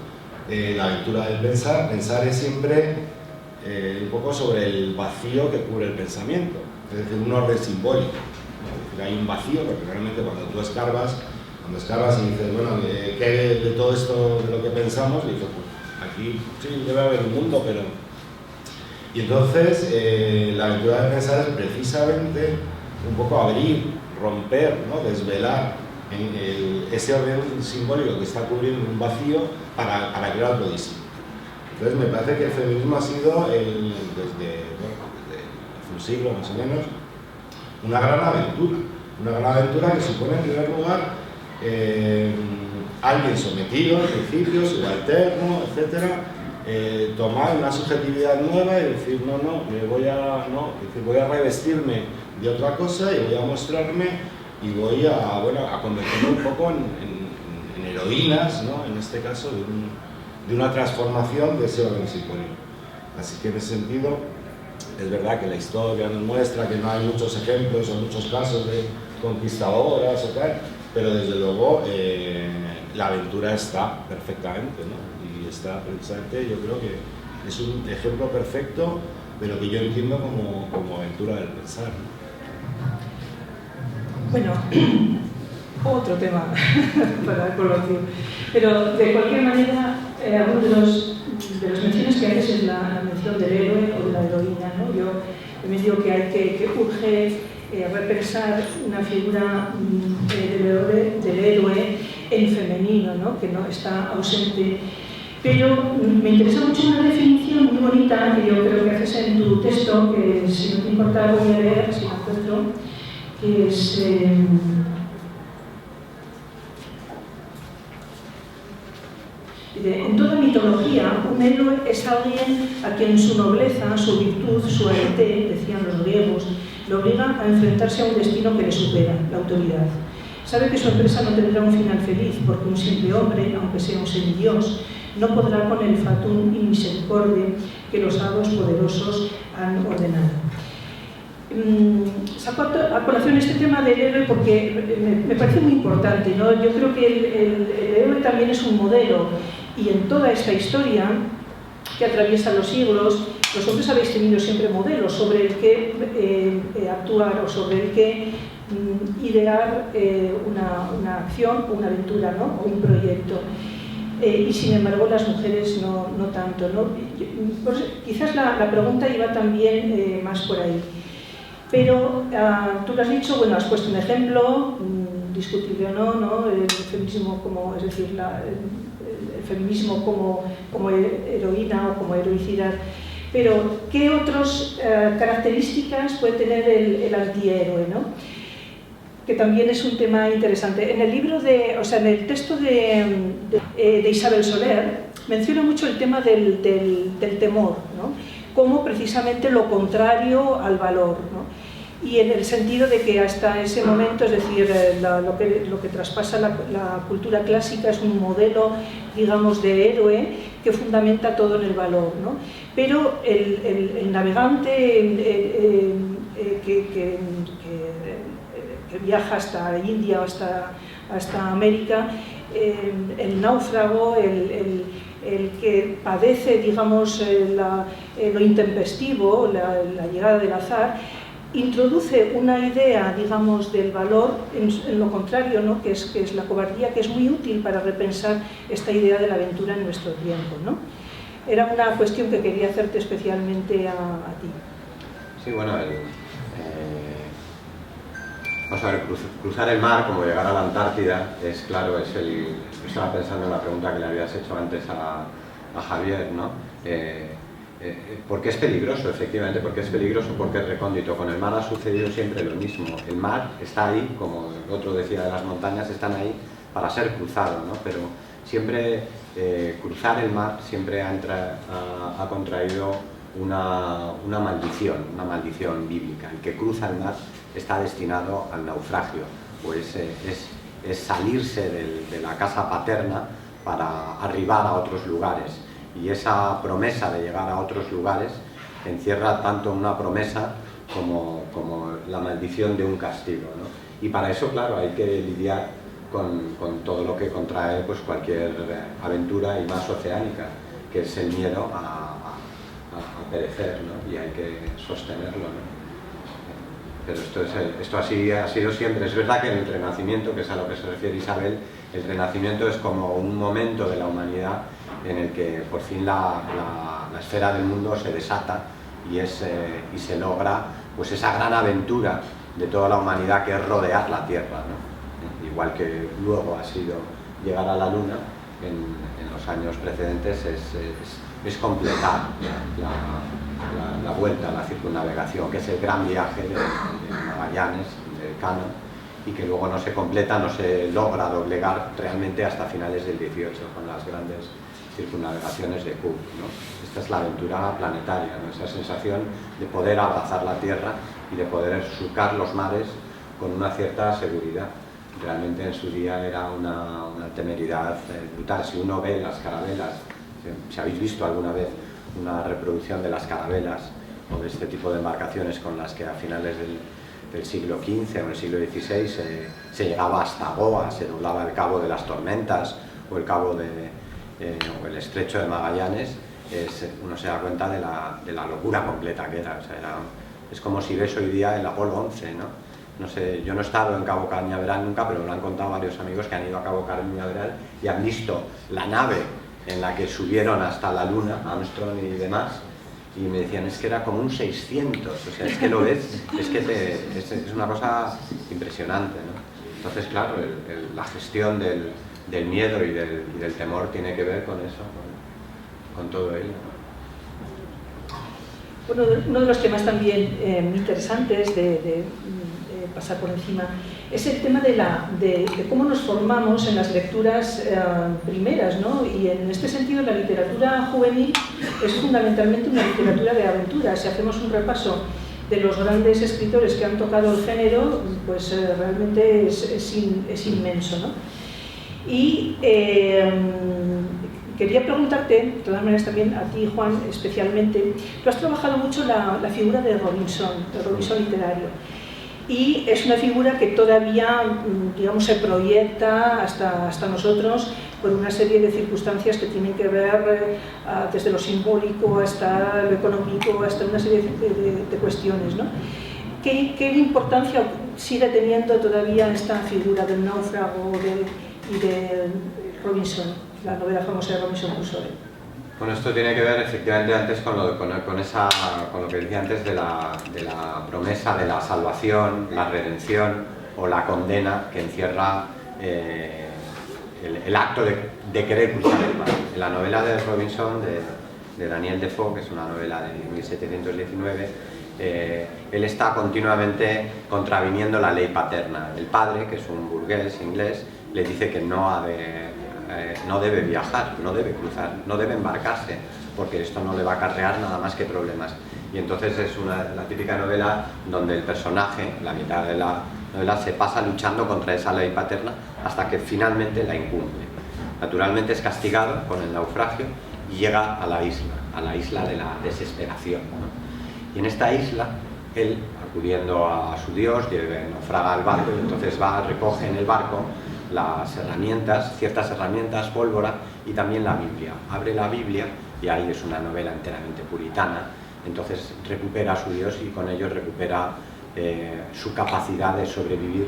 la aventura del pensar es siempre un poco sobre el vacío que cubre el pensamiento, es decir, un orden simbólico, ¿no? Es decir, hay un vacío, porque realmente cuando tú escarbas y dices, bueno, ¿qué de todo esto de lo que pensamos? Y dices, pues aquí sí, debe haber un mundo, pero... Y entonces la aventura del pensar es precisamente un poco abrir, romper, ¿no? Desvelar ese orden simbólico que está cubriendo un vacío para crear algo distinto. Entonces me parece que el feminismo ha sido, desde un siglo más o menos, una gran aventura que supone en primer lugar alguien sometido, en principio, subalterno, etc., tomar una subjetividad nueva y decir, voy a revestirme de otra cosa y voy a mostrarme y voy a convertirme un poco en heroínas, ¿no? En este caso, de una transformación de ese orden simbólico. Así que en ese sentido, es verdad que la historia nos muestra que no hay muchos ejemplos o muchos casos de conquistadoras o tal, pero desde luego la aventura está perfectamente, ¿no? Y está precisamente, yo creo que es un ejemplo perfecto de lo que yo entiendo como aventura del pensar, ¿no? Bueno, otro tema para colación, pero de cualquier manera, algunos de los menciones que haces es la mención del héroe o de la heroína, ¿no? Yo me digo que urge repensar una figura del héroe en femenino, ¿no? Que no está ausente. Pero me interesa mucho una definición muy bonita que yo creo que haces en tu texto, que si no te importa voy a leer, si lo encuentro, que es... en toda mitología, un héroe es alguien a quien su nobleza, su virtud, su arete, decían los griegos, le obliga a enfrentarse a un destino que le supera, la autoridad. Sabe que su empresa no tendrá un final feliz, porque un simple hombre, aunque sea un semidios, no podrá con el fatum y misericordia que los hados poderosos han ordenado. Saco a colación este tema del héroe porque me parece muy importante, ¿no? Yo creo que el héroe también es un modelo, y en toda esta historia que atraviesa los siglos, los hombres habéis tenido siempre modelos sobre el que actuar o sobre el que idear una acción, una aventura, ¿no? O un proyecto. Y sin embargo las mujeres no tanto, ¿no? Pues, quizás la pregunta iba también más por ahí. Pero tú lo has dicho, bueno, has puesto un ejemplo, discutible o no, el feminismo como, es decir, el feminismo como heroína o como heroicidad. Pero, ¿qué otras características puede tener el antihéroe, ¿no? Que también es un tema interesante. En el libro en el texto de Isabel Soler, menciona mucho el tema del temor, ¿no? Como precisamente lo contrario al valor, ¿no? Y en el sentido de que hasta ese momento, es decir, lo que traspasa la cultura clásica es un modelo, digamos, de héroe que fundamenta todo en el valor, ¿no? Pero el navegante que viaja hasta India o hasta América, el náufrago, el que padece, digamos, lo intempestivo, la llegada del azar, introduce una idea, digamos, del valor en lo contrario, ¿no? que es la cobardía, que es muy útil para repensar esta idea de la aventura en nuestro tiempo, ¿no? Era una cuestión que quería hacerte especialmente a ti. Sí, bueno, vamos a ver, cruzar el mar, como llegar a la Antártida, es claro, estaba pensando en la pregunta que le habías hecho antes a Javier, ¿no? Porque es peligroso, efectivamente, porque es peligroso, porque es recóndito. Con el mar ha sucedido siempre lo mismo. El mar está ahí, como el otro decía de las montañas, están ahí para ser cruzado, ¿no? Pero siempre cruzar el mar siempre ha contraído una maldición bíblica. El que cruza el mar está destinado al naufragio, pues es salirse de la casa paterna para arribar a otros lugares. Y esa promesa de llegar a otros lugares encierra tanto una promesa como la maldición de un castigo, ¿no? Y para eso, claro, hay que lidiar con todo lo que contrae pues, cualquier aventura, y más oceánica, que es el miedo a perecer, ¿no? Y hay que sostenerlo, ¿no? Pero esto así ha sido siempre. Es verdad que en el Renacimiento, que es a lo que se refiere Isabel, el Renacimiento es como un momento de la humanidad en el que por fin la esfera del mundo se desata y se logra pues esa gran aventura de toda la humanidad, que es rodear la Tierra, ¿no? Igual que luego ha sido llegar a la Luna, en los años precedentes es completar la vuelta, la circunnavegación, que es el gran viaje de Magallanes, del Cano, y que luego no se completa, no se logra doblegar realmente hasta finales del 18, con las grandes circunnavegaciones de Cook, ¿no? Esta es la aventura planetaria, ¿no? Esa sensación de poder abrazar la Tierra y de poder surcar los mares con una cierta seguridad. Realmente en su día era una temeridad brutal. Si uno ve las carabelas, si habéis visto alguna vez una reproducción de las carabelas o de este tipo de embarcaciones con las que a finales del siglo XV o el siglo XVI se llegaba hasta Goa, se doblaba el Cabo de las Tormentas o el Cabo o el Estrecho de Magallanes, uno se da cuenta de la locura completa que era. O sea, es como si ves hoy día el Apolo 11, ¿no? No sé, yo no he estado en Cabo Cañaveral nunca, pero me lo han contado varios amigos que han ido a Cabo Cañaveral y han visto la nave en la que subieron hasta la Luna, Armstrong y demás, y me decían, es que era como un 600, o sea, es que lo ves, es que es una cosa impresionante, ¿no? Entonces, claro, la gestión del miedo y del temor tiene que ver con eso, con todo ello. Bueno, uno de los temas también muy interesantes de pasar por encima es el tema de cómo nos formamos en las lecturas primeras, ¿no? Y en este sentido la literatura juvenil es fundamentalmente una literatura de aventuras. Si hacemos un repaso de los grandes escritores que han tocado el género, pues realmente es inmenso, ¿no? Y quería preguntarte, de todas maneras también a ti, Juan, especialmente, tú has trabajado mucho la figura de Robinson literario, y es una figura que todavía, digamos, se proyecta hasta nosotros por una serie de circunstancias que tienen que ver desde lo simbólico hasta lo económico, hasta una serie de cuestiones, ¿no? ¿Qué importancia sigue teniendo todavía esta figura del náufrago y de Robinson, la novela famosa de Robinson Crusoe? Bueno, esto tiene que ver efectivamente antes con lo que decía antes de la promesa de la salvación, la redención o la condena que encierra el acto de querer cruzar el mar. En la novela de Robinson, de Daniel Defoe, que es una novela de 1719, él está continuamente contraviniendo la ley paterna. El padre, que es un burgués inglés, le dice que no debe viajar, no debe cruzar, no debe embarcarse, porque esto no le va a acarrear nada más que problemas. Y entonces es la típica novela donde el personaje, la mitad de la novela, se pasa luchando contra esa ley paterna hasta que finalmente la incumple. Naturalmente es castigado con el naufragio y llega a la isla de la desesperación, ¿no? Y en esta isla, él, acudiendo a su Dios, naufraga al barco y entonces recoge en el barco las herramientas, ciertas herramientas, pólvora y también la Biblia. Abre la Biblia y ahí es una novela enteramente puritana, entonces recupera a su Dios y con ello recupera su capacidad de sobrevivir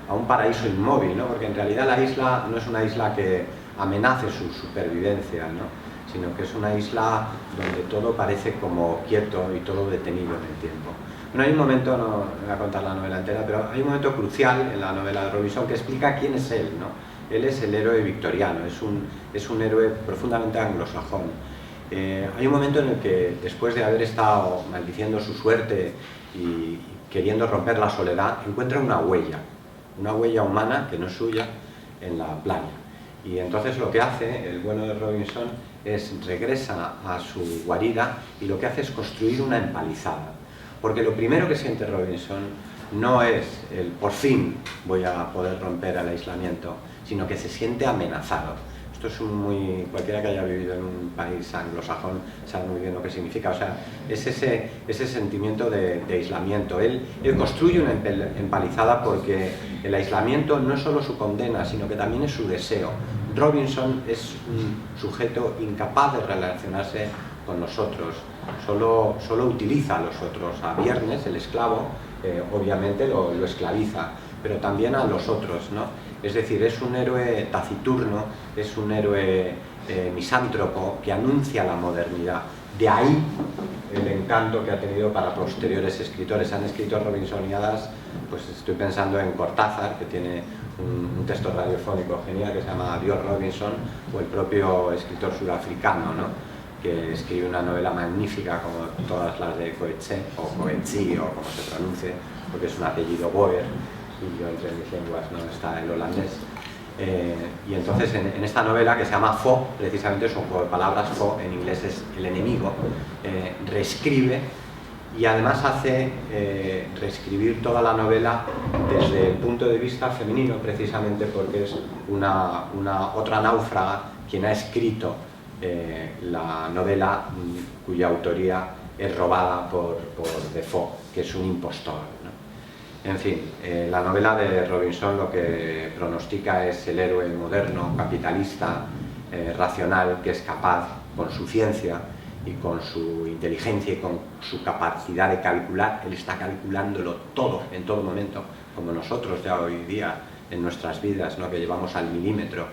a un paraíso inmóvil, ¿no? Porque en realidad la isla no es una isla que amenace su supervivencia, ¿no? Sino que es una isla donde todo parece como quieto y todo detenido en el tiempo. Bueno, hay un momento, no voy a contar la novela entera, pero hay un momento crucial en la novela de Robinson que explica quién es él, ¿no? Él es el héroe victoriano, es un héroe profundamente anglosajón. Hay un momento en el que, después de haber estado maldiciendo su suerte y queriendo romper la soledad, encuentra una huella humana que no es suya en la playa. Y entonces lo que hace el bueno de Robinson es regresa a su guarida y lo que hace es construir una empalizada. Porque lo primero que siente Robinson no es el por fin voy a poder romper el aislamiento, sino que se siente amenazado. Esto es cualquiera que haya vivido en un país anglosajón sabe muy bien lo que significa. O sea, es ese sentimiento de aislamiento. Él construye una empalizada porque el aislamiento no es solo su condena, sino que también es su deseo. Robinson es un sujeto incapaz de relacionarse con nosotros, solo utiliza a los otros. A Viernes, el esclavo, obviamente lo esclaviza, pero también a los otros, ¿no? Es decir, es un héroe taciturno, es un héroe misántropo que anuncia la modernidad. De ahí el encanto que ha tenido para posteriores escritores. Han escrito Robinsoniadas, pues estoy pensando en Cortázar, que tiene un texto radiofónico genial que se llama Adiós Robinson, o el propio escritor surafricano, ¿no? Que escribe una novela magnífica como todas las de Coetzee, o Coetzee, o como se pronuncie, porque es un apellido Boer, y yo entre mis lenguas no está el holandés. Y entonces en esta novela, que se llama Foe, precisamente es un juego de palabras, Foe en inglés es el enemigo, reescribe y además hace reescribir toda la novela desde el punto de vista femenino, precisamente porque es otra náufraga quien ha escrito la novela cuya autoría es robada por Defoe, que es un impostor, ¿no? En fin, la novela de Robinson lo que pronostica es el héroe moderno, capitalista, racional, que es capaz, con su ciencia y con su inteligencia y con su capacidad de calcular, él está calculándolo todo, en todo momento, como nosotros ya hoy día en nuestras vidas, ¿no? Que llevamos al milímetro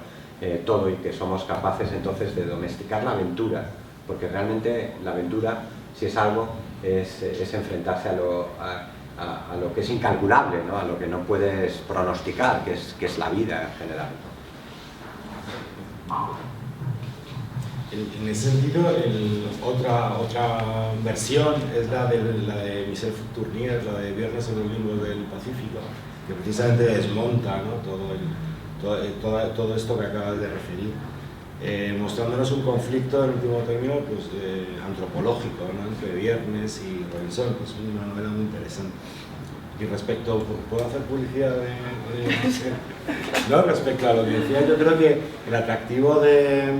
todo y que somos capaces entonces de domesticar la aventura porque realmente la aventura, si es algo, es enfrentarse a lo que es incalculable, ¿no? A lo que no puedes pronosticar, que es la vida en general. En ese sentido, otra versión es la de Michel Tournier, la de Viernes en los Limbos del Pacífico, que precisamente desmonta, ¿no? todo esto que acabas de referir, mostrándonos un conflicto, en último término, pues, antropológico, ¿no? Entre Viernes y Robinson, que es una novela muy interesante. Y respecto, ¿puedo hacer publicidad no, respecto a lo que decía, yo creo que el atractivo de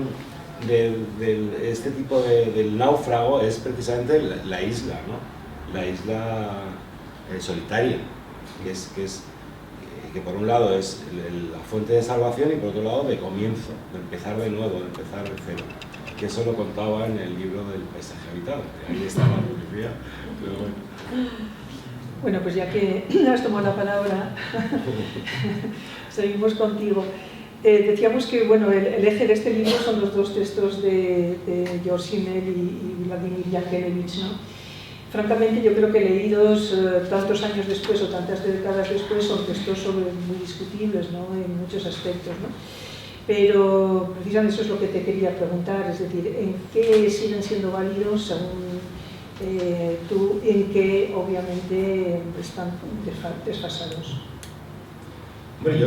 este tipo del náufrago es precisamente la isla, ¿no? La isla solitaria, que por un lado es la fuente de salvación y por otro lado de comienzo, de empezar de nuevo, de empezar de cero. Que eso lo contaba en el libro del paisaje habitado, que ahí está la publicidad, pero bueno. Bueno, pues ya que has tomado la palabra, seguimos contigo. Decíamos que bueno, el eje de este libro son los dos textos de George Simmel y Vladimir Yankelevich, ¿no? Francamente, yo creo que leídos tantos años después o tantas décadas después son textos muy discutibles, ¿no? En muchos aspectos, ¿no? Pero precisamente eso es lo que te quería preguntar, es decir, ¿en qué siguen siendo válidos según tú, en qué obviamente están desfasados? Bueno,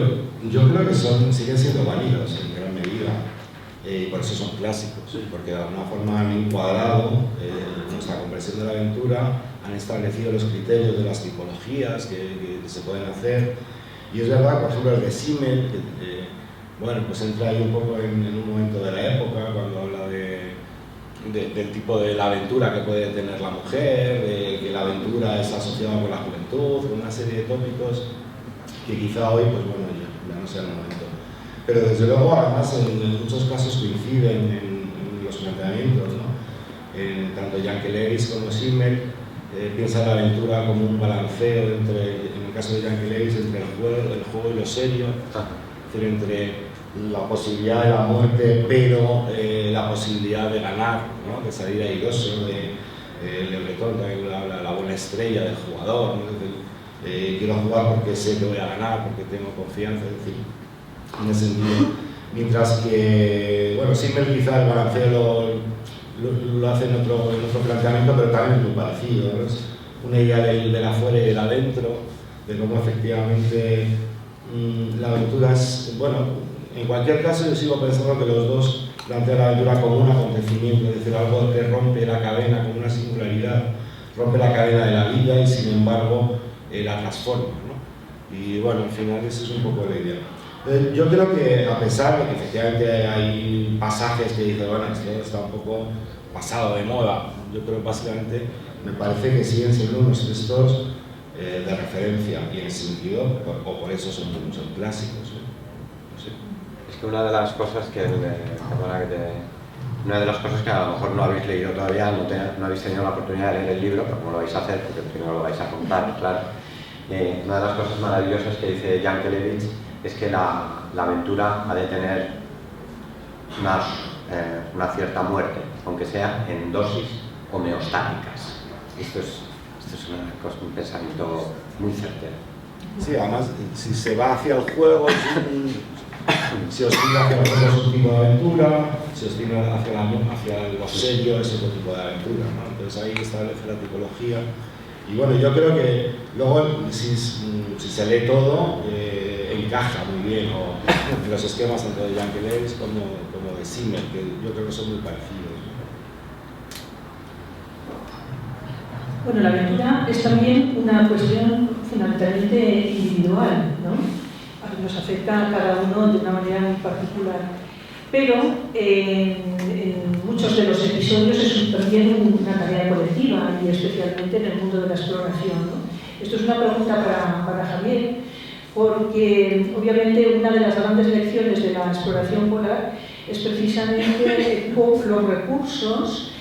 yo creo que siguen siendo válidos en gran medida, y por eso son clásicos, porque de alguna forma han encuadrado nuestra comprensión de la aventura, han establecido los criterios de las tipologías que se pueden hacer, y es verdad, por ejemplo, el de Simmel, bueno, pues entra ahí un poco en un momento de la época, cuando habla del tipo de la aventura que puede tener la mujer, de que la aventura es asociada con la juventud, una serie de tópicos que quizá hoy, pues bueno, ya no sea el momento. Pero desde luego, además, en muchos casos coinciden en los planteamientos, ¿no? Tanto Yankelevich como Simmel piensan la aventura como un balanceo en el caso de Yankelevich, entre el juego y lo serio, es decir, entre la posibilidad de la muerte, pero la posibilidad de ganar, ¿no? De salir airoso, Le Breton también habla de la buena estrella del jugador, ¿no? Quiero jugar porque sé que voy a ganar, porque tengo confianza, es decir, en ese sentido. Mientras que, bueno, Simmel quizá el balanceo lo hace en otro planteamiento, pero también es muy parecido, ¿no? Es una idea del afuera y del adentro, de cómo efectivamente la aventura es, bueno, en cualquier caso yo sigo pensando que los dos plantean la aventura como un acontecimiento, es decir, algo que rompe la cadena, como una singularidad, rompe la cadena de la vida y sin embargo la transforma, ¿no? Y bueno, al final esa es un poco la idea. Yo creo que a pesar de que efectivamente hay pasajes que dicen, bueno, esto está un poco pasado de moda, yo creo que básicamente me parece que siguen siendo unos textos de referencia y en ese sentido, o por eso son clásicos, ¿no? No sé. Es que una de las cosas que una de las cosas que a lo mejor no habéis leído todavía, no habéis tenido la oportunidad de leer el libro, pero como lo vais a hacer, porque primero lo vais a comprar, claro. Una de las cosas maravillosas que dice Yankelevich es que la aventura ha de tener una cierta muerte, aunque sea en dosis homeostáticas. Esto es un pensamiento muy certero. Sí, además, si se va hacia el juego, si oscila hacia el juego es un tipo de aventura, si oscila hacia lo serio es otro tipo de aventura, ¿no? Entonces ahí establece la tipología. Y bueno, yo creo que luego, si se lee todo, encaja muy bien en los esquemas tanto de Yankelevich como de Simmel, que yo creo que son muy parecidos. Bueno, la aventura es también una cuestión fundamentalmente individual, ¿no? Nos afecta a cada uno de una manera muy particular. Pero en muchos de los episodios es también una tarea colectiva y especialmente en el mundo de la exploración, ¿no? Esto es una pregunta para Javier, porque obviamente una de las grandes lecciones de la exploración polar es precisamente los recursos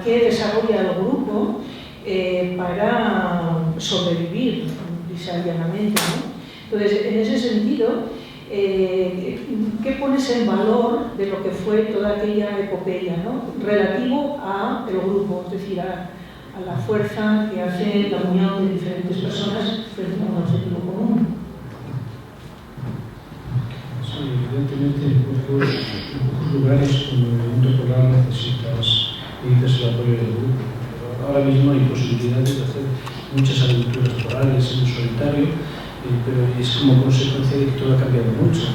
que desarrolla el grupo para sobrevivir llanamente, ¿no? Entonces, en ese sentido, ¿qué pones en valor de lo que fue toda aquella epopeya, ¿no? Relativo a el grupo, es decir, a la fuerza que hace la unión de diferentes personas frente a un objetivo común? Sí, evidentemente en pocos lugares como el movimiento polar necesitas el apoyo del grupo. Pero ahora mismo hay posibilidades de hacer muchas aventuras polare en solitario, pero es como consecuencia de que todo ha cambiado mucho.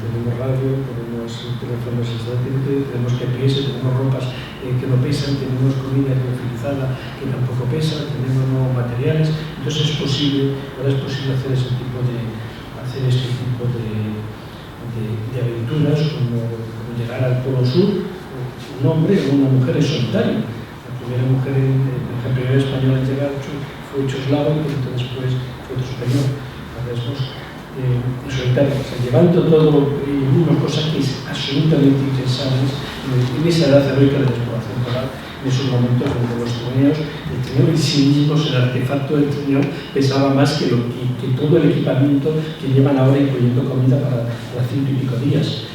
Tenemos radio, tenemos teléfonos satélite, tenemos GPS, tenemos ropas que no pesan, tenemos comida utilizada que tampoco pesa, tenemos nuevos materiales. Entonces ahora es posible hacer este tipo de aventuras, como llegar al Polo Sur, un hombre o una mujer en solitario. La primera mujer, la primera española en llegar fue Choslava, y después fue otro español, en solitario, o sea, llevando todo una cosa que es absolutamente impensable en esa edad heroica de la exploración polar, en esos momentos donde los trineos, el trineo en sí mismo, el artefacto del trineo, pesaba más que todo el equipamiento que llevan ahora, incluyendo comida para 100 y pico días.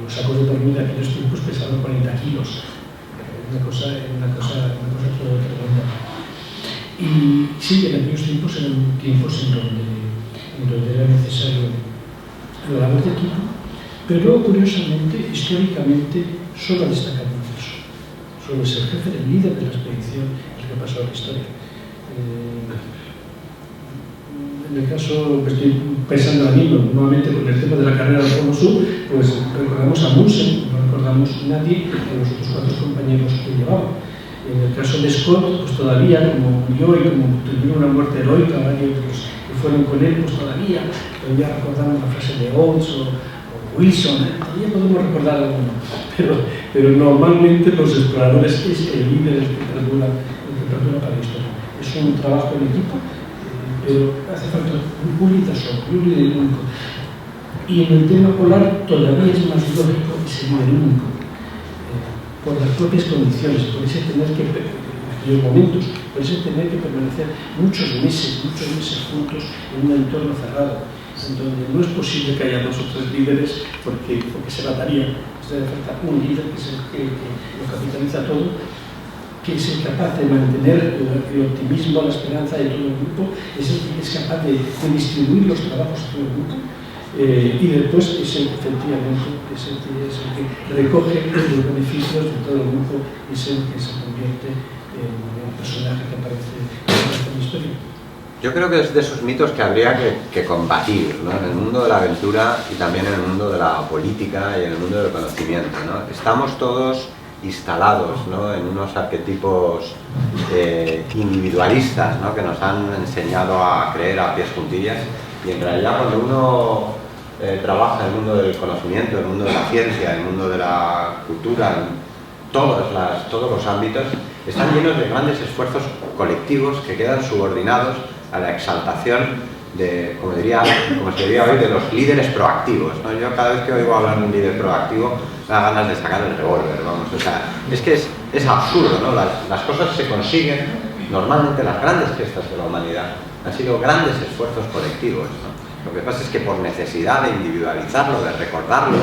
Los sacos de dormir de aquellos tiempos pesaban 40 kilos. Una cosa tremenda. Y sí, en aquellos tiempos eran tiempos en donde era necesario la labor de equipo, pero luego, curiosamente, históricamente, solo ha destacado un eso. Solo es el jefe, el líder de la expedición, el que ha pasado a la historia. En el caso, estoy pensando ahora mismo, nuevamente con el tema de la carrera del Polo Sur, pues recordamos a Munsen, no recordamos a nadie de los otros 4 compañeros que llevaba. En el caso de Scott, pues todavía, como murió y como tuvieron una muerte heroica, varios que fueron con él, pues todavía recordamos la frase de Oates o Wilson, todavía podemos recordar alguno, pero normalmente los exploradores es el líder que perdura para la historia. Es un trabajo en equipo, pero hace falta un líder solo, un líder único. Y en el tema polar todavía es más lógico ese líder único, por las propias condiciones, por ese tener que, en aquellos momentos, por ese tener que permanecer muchos meses juntos en un entorno cerrado, en donde no es posible que haya 2 o 3 líderes porque se matarían. Hace falta un líder que es el que lo capitaliza todo, que es capaz de mantener el optimismo, la esperanza de todo el grupo, es el que es capaz de distribuir los trabajos de todo el grupo. Y después efectivamente es el que recoge los beneficios de todo el grupo, es el que se convierte en el personaje que aparece en la historia. Yo creo que es de esos mitos que habría que combatir, ¿no? En el mundo de la aventura y también en el mundo de la política y en el mundo del conocimiento, ¿no? Estamos todos instalados, ¿no?, en unos arquetipos individualistas, ¿no?, que nos han enseñado a creer a pies juntillas, y en realidad cuando uno trabaja en el mundo del conocimiento, en el mundo de la ciencia, en el mundo de la cultura, en todos los ámbitos, están llenos de grandes esfuerzos colectivos que quedan subordinados a la exaltación de, como se diría hoy, de los líderes proactivos, ¿no? Yo cada vez que oigo hablar de un líder proactivo me da ganas de sacar el revólver, vamos, o sea, es que es absurdo, ¿no? Las cosas se consiguen, normalmente las grandes gestas de la humanidad han sido grandes esfuerzos colectivos, ¿no? Lo que pasa es que por necesidad de individualizarlo, de recordarlo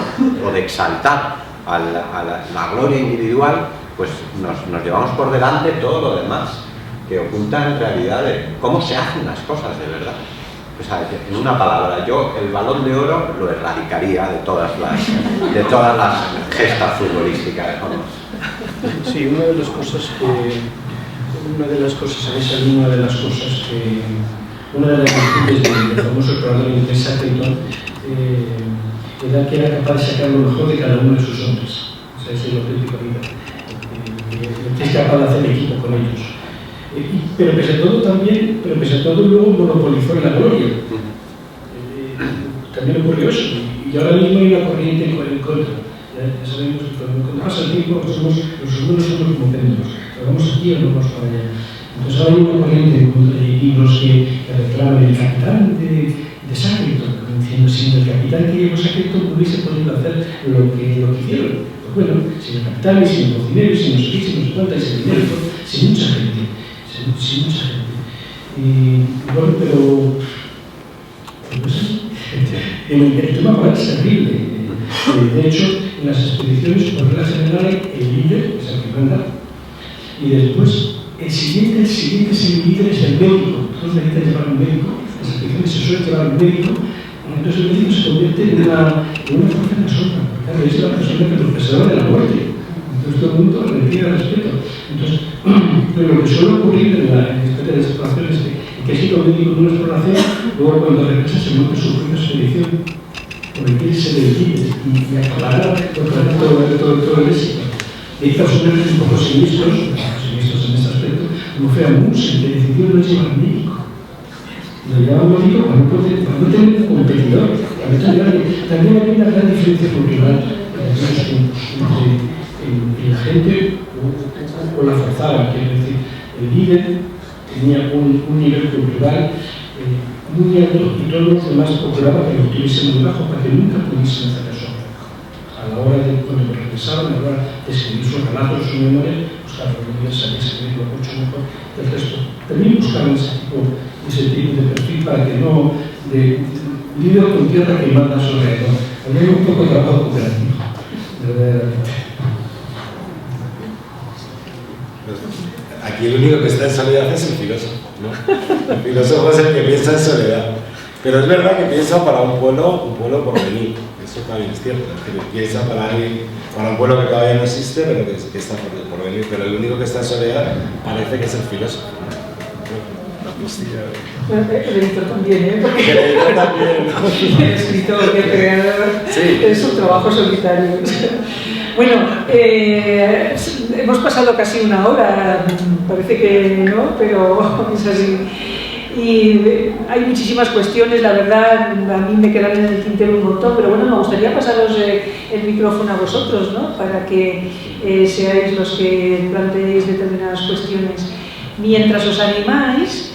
o de exaltar a la gloria individual, pues nos llevamos por delante todo lo demás que oculta en realidad de cómo se hacen las cosas de verdad. O sea, en una palabra, yo el Balón de Oro lo erradicaría de todas las gestas futbolísticas, vamos. Sí, una de las cosas del famoso explorador inglés Shackleton era que era capaz de sacar lo mejor de cada uno de sus hombres. O sea, ese es lo auténtico vida. Que es capaz de hacer equipo con ellos. Pero pese a todo luego monopolizó la gloria. También ocurrió eso. Y ahora mismo hay una corriente en contra. Ya sabemos que cuando pasa el tiempo los humanos somos como péndulos. Vamos aquí o no vamos para allá. Entonces ahora hay una corriente en contra, y los que reclaman el capitán de Shackleton, diciendo si el capitán que llevó Shackleton no hubiese podido hacer lo que hicieron. Pues bueno, sin el capitán, sin los cocineros, sin los sé, sin los cuantas, sin dinero, sin mucha gente. Y bueno, pero no sé, El tema moral es terrible. De hecho, en las expediciones, por regla general, el líder es el que manda, y después el siguiente líder es el médico. Todos necesitan llevar un médico, en las expediciones se suele llevar un médico, y entonces el médico se convierte en una fuerza en la sombra. Claro, es la persona que profesora de la muerte. Entonces todo el mundo le pide respeto. Entonces, pero lo que suele ocurrir en la historia de exploraciones es que ha sido médico de una exploración, luego cuando regresa se monta su propia expedición, porque quiere ser el líder y acabar todo el éxito. Y hay personajes un poco siniestros en este aspecto, como fue Amundsen, que decidió no llevar médico. Lo llevaba médico para no tener un competidor. También hay una gran diferencia cultural entre la gente o la forzada, quiero decir, el líder tenía un nivel cultural muy alto y todos los demás procuraban que lo tuviesen muy bajo para que nunca pudiesen hacer eso. A la hora de cuando regresaban, a la hora de escribir sus relatos, su memoria, buscaban los líderes, sabían escribirlo mucho mejor que el resto. También buscaban ese tipo de perfil para que no de líder con tierra que manda sobre él. Había un poco de trabajo cooperativo, verdaderamente. Aquí el único que está en soledad es el filósofo, ¿no? El filósofo es el que piensa en soledad. Pero es verdad que piensa para un pueblo por venir. Eso también es cierto. Es que piensa para un pueblo que todavía no existe, pero que está por venir. Pero el único que está en soledad parece que es el filósofo, ¿no? Bueno, el editor también, ¿eh? Porque el editor también. el escritor, el creador, sí. Es un trabajo solitario. Bueno, hemos pasado casi una hora, parece que no, pero es así. Y hay muchísimas cuestiones, la verdad, a mí me quedan en el tintero un montón, pero bueno, me gustaría pasaros el micrófono a vosotros, ¿no? Para que seáis los que planteéis determinadas cuestiones. Mientras os animáis,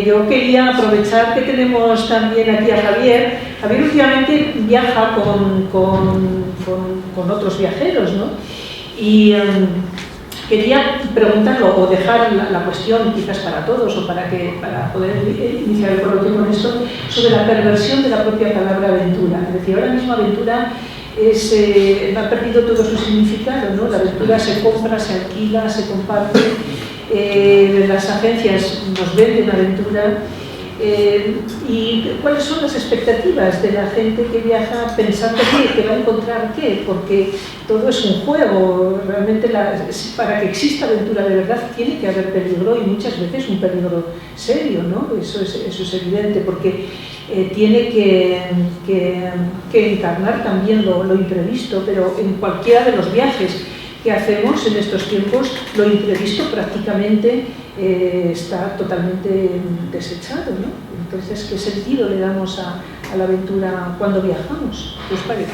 yo quería aprovechar que tenemos también aquí a Javier. Javier últimamente viaja con otros viajeros, ¿no? Y quería preguntarlo o dejar la cuestión quizás para todos o para poder iniciar el coloquio con esto, sobre la perversión de la propia palabra aventura. Es decir, ahora mismo aventura ha perdido todo su significado, ¿no? La aventura se compra, se alquila, se comparte. Las agencias nos venden aventura. ¿Y cuáles son las expectativas de la gente que viaja pensando que va a encontrar qué? Porque todo es un juego. Realmente para que exista aventura de verdad tiene que haber peligro y muchas veces un peligro serio, ¿no? Eso es evidente, porque tiene que encarnar también lo imprevisto, pero en cualquiera de los viajes que hacemos en estos tiempos, lo imprevisto prácticamente está totalmente desechado, ¿no? Entonces, ¿qué sentido le damos a la aventura cuando viajamos? ¿Qué os parece?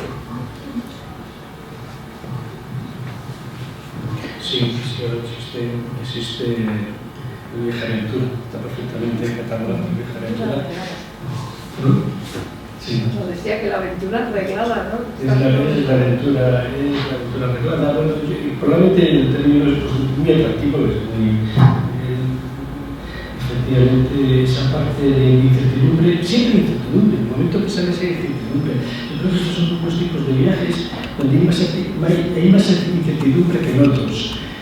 Sí, existe el viaje aventura, está perfectamente catalogado el viaje aventura. Sí. Nos decía que la aventura reglada, ¿no? Es la aventura reglada. Bueno, probablemente el término es muy atractivo, efectivamente esa parte de incertidumbre, siempre incertidumbre, en el momento que sale esa incertidumbre. Yo creo que estos son pocos tipos de viajes donde hay más incertidumbre que en otros.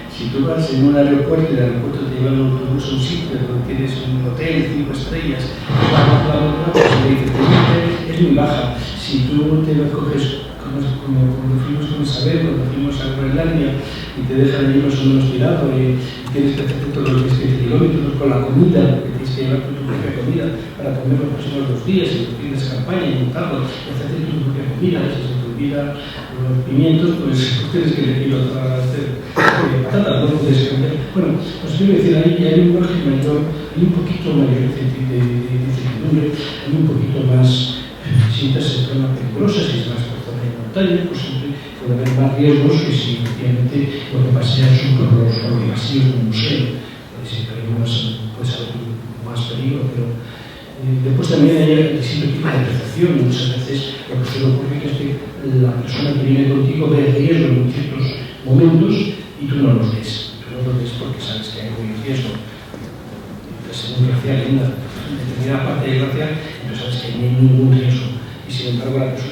Si tú vas en un aeropuerto y el aeropuerto te lleva en un autobús a un sitio donde tienes un hotel 5 estrellas, la incertidumbre es muy baja. Si tú te lo coges, como fuimos con Isabel, cuando fuimos a Groenlandia y te dejan ahí más o menos tirado y tienes que hacer todos los 15 kilómetros con la comida, que tienes que llevar tu propia comida para comer los próximos 2 días y los fines de campaña y montarlo y hacerte tu propia comida, si se te olvida los pimientos, pues tienes que elegirlo para hacer patatas, no puedes cambiar. Bueno, pues quiero decir, ahí hay un margen mayor, hay un poquito mayor de incertidumbre, hay un poquito más, si se torna peligrosa, si es más por zona de montaña, pues siempre puede haber más riesgos que si efectivamente lo que paseas son por los vacíos de un museo, siempre hay puede ser más peligro, pero después también hay distinto tipo de percepción. Muchas veces lo que suele ocurrir es que la persona que viene contigo ve riesgo en ciertos momentos y tú no los ves. Tú no los ves porque sabes que hay un riesgo. Según Gracia, en una determinada parte de Gracia, tú sabes que no hay ningún riesgo.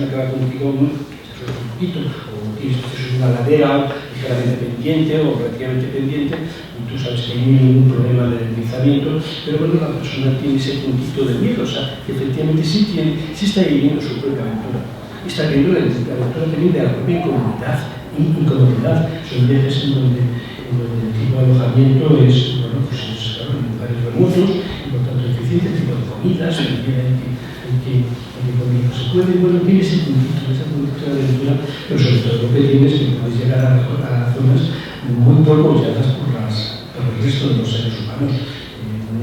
persona que va contigo, ¿no? Es un poquito, o tienes una ladera ligeramente pendiente o relativamente pendiente, y tú sabes que no hay ningún problema de deslizamiento, pero bueno, la persona tiene ese puntito de miedo, o sea, que efectivamente sí está viviendo su propia aventura. Y está viviendo la aventura también de la propia incomodidad. Son viajes en donde el tipo de alojamiento es, bueno, pues es, claro, en lugares remotos, y por tanto eficiente, el tipo de comidas, el día en que se puede, bueno, tiene ese puntito de aventura, pero sobre todo lo que tienes es que puedes llegar a zonas muy poco llamadas por el resto de los seres humanos.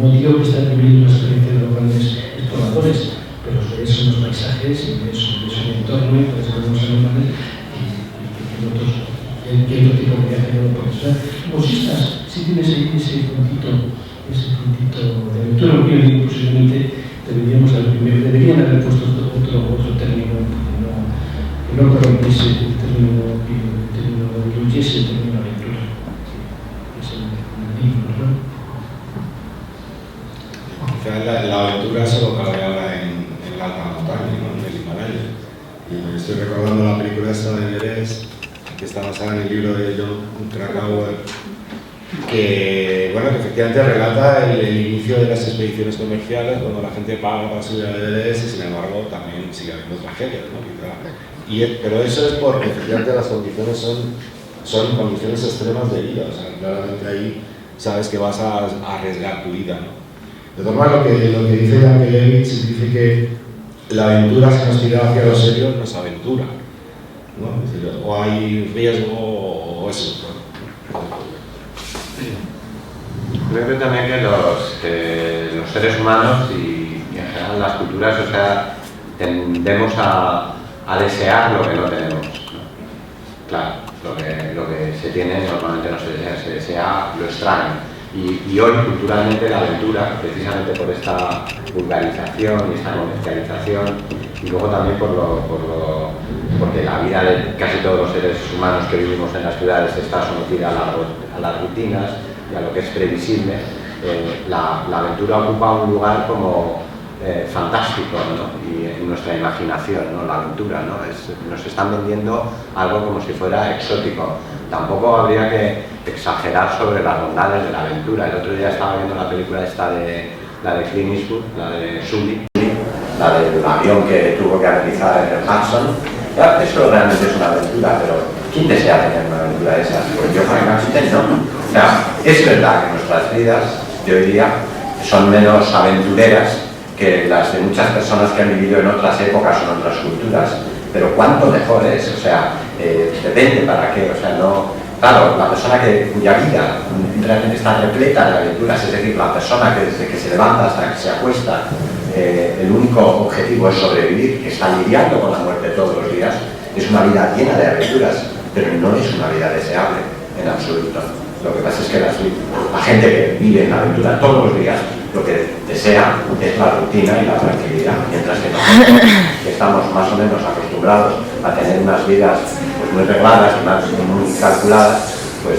No digo que estás viviendo una experiencia de los grandes exploradores, pero ves unos paisajes y ves un entorno y puedes ver unos animales y otro tipo de viaje no lo puedes ver. O si tienes ahí ese puntito de aventura, lo que yo digo, posiblemente deberían haber puesto otro término que no corrompiese el término que huyese el término aventura. Es el libro, ¿no? Quizás la aventura solo cabe ahora en la alta montaña, ¿no? En el Himalaya. Y me estoy recordando la película esta de Everest, que está basada en el libro de John Krakauer, que efectivamente relata el inicio de las expediciones comerciales, cuando la gente paga para subir al Everest, y sin embargo también sigue habiendo tragedias, ¿no? Pero eso es porque efectivamente las condiciones son condiciones extremas de vida, o sea, claramente ahí sabes que vas a arriesgar tu vida, ¿no? De todas maneras, lo que dice Yankelevich dice que la aventura, si nos tira hacia lo serio, no es aventura, ¿no? Es decir, o hay riesgo o eso, ¿no? Creo también que los seres humanos y en general las culturas, o sea, tendemos a desear lo que no tenemos, ¿no? Claro, lo que se tiene normalmente no se desea, se desea lo extraño. Y hoy, culturalmente, la aventura, precisamente por esta vulgarización y esta comercialización, y luego también porque la vida de casi todos los seres humanos que vivimos en las ciudades está sometida a las rutinas y a lo que es previsible, la aventura ocupa un lugar como fantástico, ¿no? Y en nuestra imaginación, ¿no? La aventura, ¿no? Nos están vendiendo algo como si fuera exótico. Tampoco habría que exagerar sobre las bondades de la aventura. El otro día estaba viendo la película esta la de Clint Eastwood, la de Sully, la del avión que tuvo que aterrizar en el Hudson. Claro, eso realmente es una aventura, pero ¿quién desea tener una aventura de esas? Pues yo francamente no. O sea, es verdad que nuestras vidas de hoy día son menos aventureras que las de muchas personas que han vivido en otras épocas o en otras culturas, pero cuánto mejor es, o sea, depende para qué, o sea, no... Claro, la persona cuya vida realmente está repleta de aventuras, es decir, la persona que desde que se levanta hasta que se acuesta, el único objetivo es sobrevivir, que está lidiando con la muerte todos los días, es una vida llena de aventuras, pero no es una vida deseable en absoluto. Lo que pasa es que la gente que vive en la aventura todos los días, lo que desea es la rutina y la tranquilidad, mientras que nosotros, que estamos más o menos acostumbrados a tener unas vidas pues, muy regladas y muy calculadas, pues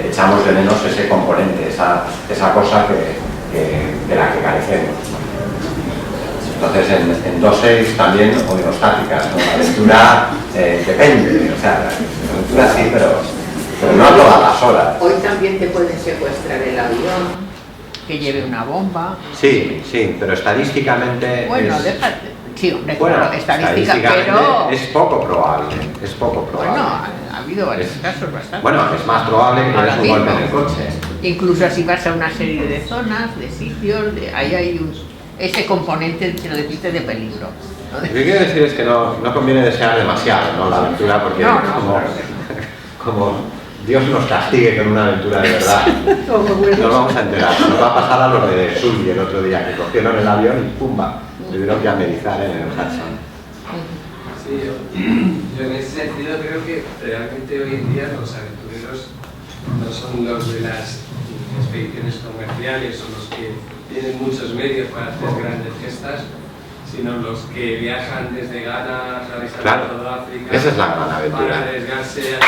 echamos de menos ese componente, esa cosa de la que carecemos. Entonces en dosis también homeostáticas, ¿no? La aventura depende, o sea, la aventura sí, pero no a todas las horas. Hoy también te pueden secuestrar el avión, que lleve una bomba. Sí, pero estadísticamente... Bueno, sí, hombre, claro, estadísticamente pero... es poco probable, Bueno, ha habido varios casos bastante. Bueno, es más probable que des un golpe en el coche. Incluso si vas a una serie de zonas, de sitios, ahí hay ese componente, te lo dijiste, de peligro, ¿no? Lo que quiero decir es que no conviene desear demasiado, ¿no? La aventura, porque como Dios nos castigue con una aventura de verdad, nos vamos a enterar. Nos va a pasar a los de Sully el otro día, que cogieron el avión y ¡pumba! Tuvieron que amerizar en el Hudson. Sí, yo en ese sentido creo que realmente hoy en día los aventureros no son los de las expediciones comerciales o los que tienen muchos medios para hacer grandes gestas, sino los que viajan desde Ghana a toda África. Esa es la gran aventura. Para arriesgarse a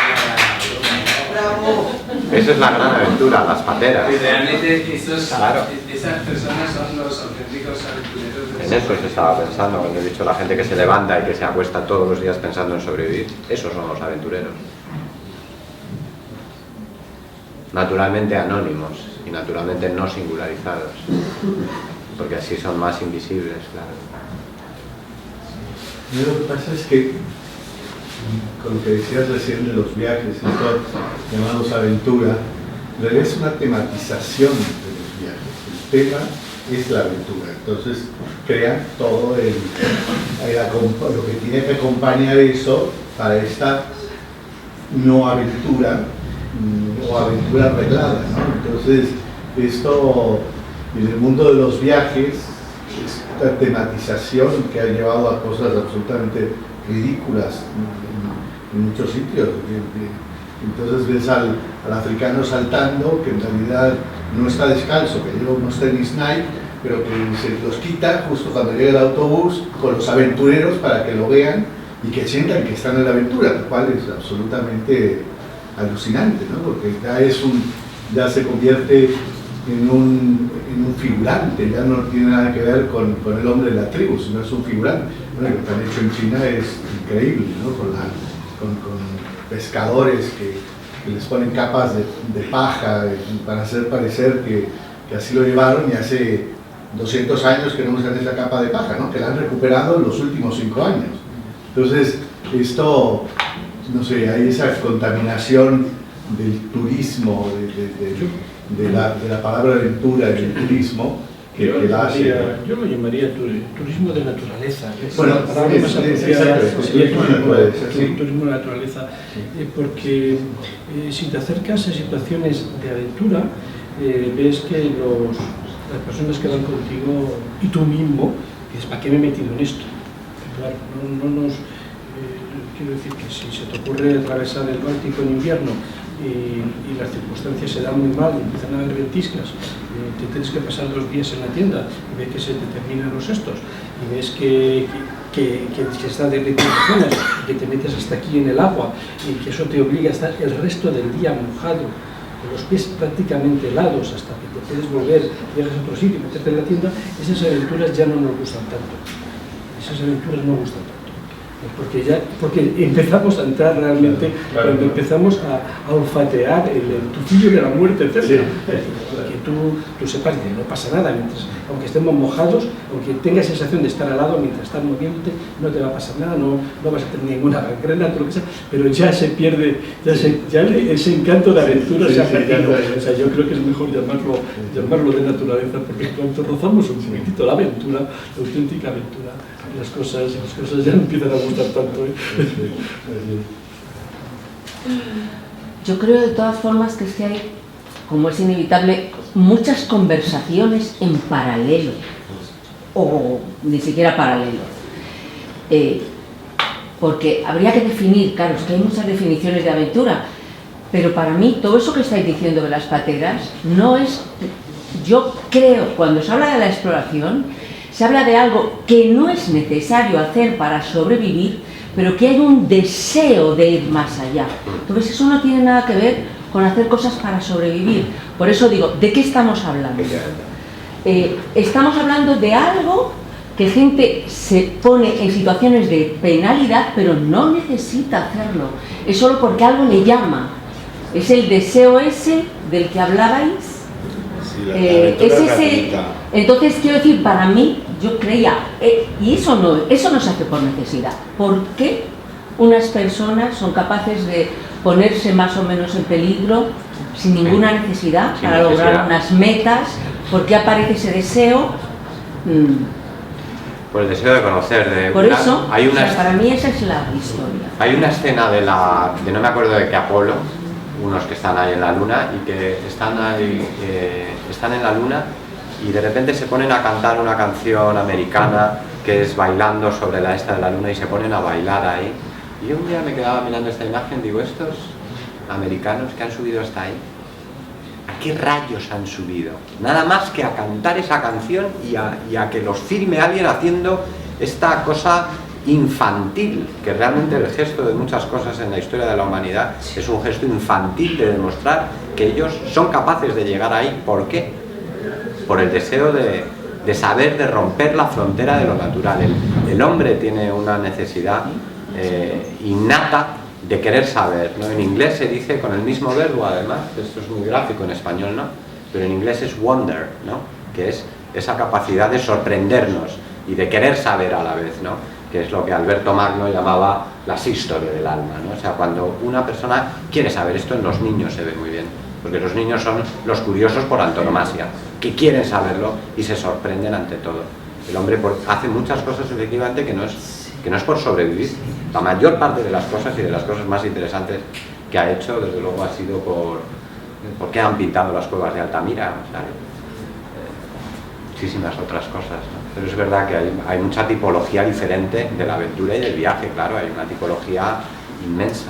Bravo. Esa es la gran aventura, las pateras. Y realmente esas personas son los auténticos aventureros. En eso se estaba pensando, cuando he dicho la gente que se levanta y que se acuesta todos los días pensando en sobrevivir. Esos son los aventureros. Naturalmente anónimos y naturalmente no singularizados, porque así son más invisibles, claro. Lo que pasa es que, con lo que decías recién de los viajes, estos llamados aventura, en realidad es una tematización de los viajes. El tema es la aventura, entonces crean todo lo que tiene que acompañar eso para esta no aventura o aventura arreglada, ¿no? Entonces, esto en el mundo de los viajes, esta tematización que ha llevado a cosas absolutamente ridículas en muchos sitios. Entonces ves al africano saltando, que en realidad no está descalzo, que lleva unos tenis Nike, pero que se los quita justo cuando llega el autobús con los aventureros para que lo vean y que sientan que están en la aventura, lo cual es absolutamente alucinante, ¿no? Porque ya se convierte en un figurante, ya no tiene nada que ver con el hombre de la tribu, sino es un figurante. Bueno, lo que han hecho en China es increíble, ¿no? Con pescadores que les ponen capas de paja para hacer parecer que así lo llevaron, y hace 200 años que no usan esa capa de paja, ¿no? Que la han recuperado en los últimos 5 años. Entonces, esto, no sé, hay esa contaminación del turismo, de la palabra aventura y del turismo, que la hace. Yo lo llamaría turismo de naturaleza. Bueno, la palabra más apropiada sería turismo de naturaleza, porque si te acercas a situaciones de aventura, ves que las personas que van contigo y tú mismo, dices, ¿para qué me he metido en esto? Claro, quiero decir que si se te ocurre atravesar el Báltico en invierno y las circunstancias se dan muy mal, empiezan a haber ventiscas, te tienes que pasar 2 días en la tienda y ves que se te terminan los estos y ves que está de restricciones, que te metes hasta aquí en el agua y que eso te obliga a estar el resto del día mojado, con los pies prácticamente helados hasta que te puedes volver, llegas a otro sitio y meterte en la tienda. Esas aventuras ya no nos gustan tanto. Esas aventuras no gustan tanto. Porque empezamos a entrar realmente, cuando empezamos a olfatear el tufillo de la muerte cerca. Sí. Que tú sepas que no pasa nada, aunque estemos mojados, aunque tengas sensación de estar al lado mientras estás moviéndote, no te va a pasar nada, no vas a tener ninguna gangrena, todo lo que sea, pero ya se pierde, ese encanto de aventura se ha perdido. O sea, yo creo que es mejor llamarlo de naturaleza, porque cuando rozamos un poquitito la aventura, la auténtica aventura, las cosas ya no empiezan a gustar tanto. Yo creo de todas formas que es que hay, como es inevitable, muchas conversaciones en paralelo, o ni siquiera paralelo. Porque habría que definir, claro, es que hay muchas definiciones de aventura, pero para mí todo eso que estáis diciendo de las pateras no es... Yo creo, cuando se habla de la exploración, se habla de algo que no es necesario hacer para sobrevivir, pero que hay un deseo de ir más allá. Entonces eso no tiene nada que ver con hacer cosas para sobrevivir. Por eso digo, ¿de qué estamos hablando? Estamos hablando de algo que gente se pone en situaciones de penalidad, pero no necesita hacerlo. Es solo porque algo le llama. Es el deseo ese del que hablabais. Es ese. Entonces quiero decir, para mí, yo creía, y eso no se hace por necesidad. ¿Por qué unas personas son capaces de ponerse más o menos en peligro sin ninguna necesidad para lograr unas metas? ¿Por qué aparece ese deseo? Por el deseo de conocer. Por eso, para mí esa es la historia. Hay una escena de no me acuerdo de qué Apolo, unos que están ahí en la luna y que están en la luna y de repente se ponen a cantar una canción americana que es bailando sobre la esta de la luna y se ponen a bailar ahí. Y yo un día me quedaba mirando esta imagen, digo, estos americanos que han subido hasta ahí, ¿a qué rayos han subido? Nada más que a cantar esa canción y a que los firme alguien haciendo esta cosa infantil, que realmente el gesto de muchas cosas en la historia de la humanidad es un gesto infantil de demostrar que ellos son capaces de llegar ahí. ¿Por qué? Por el deseo de de saber, de romper la frontera de lo natural. El hombre tiene una necesidad innata de querer saber, ¿no? En inglés se dice con el mismo verbo, además, esto es muy gráfico en español, ¿no? Pero en inglés es wonder, ¿no? Que es esa capacidad de sorprendernos y de querer saber a la vez, ¿no? Que es lo que Alberto Magno llamaba la sístole del alma, ¿no? O sea, cuando una persona quiere saber, esto en los niños se ve muy bien, porque los niños son los curiosos por antonomasia, que quieren saberlo y se sorprenden ante todo. El hombre hace muchas cosas efectivamente que no es por sobrevivir. La mayor parte de las cosas y de las cosas más interesantes que ha hecho, desde luego, ha sido porque han pintado las cuevas de Altamira, o sea, muchísimas otras cosas, ¿no? Pero es verdad que hay mucha tipología diferente de la aventura y del viaje, claro, hay una tipología inmensa.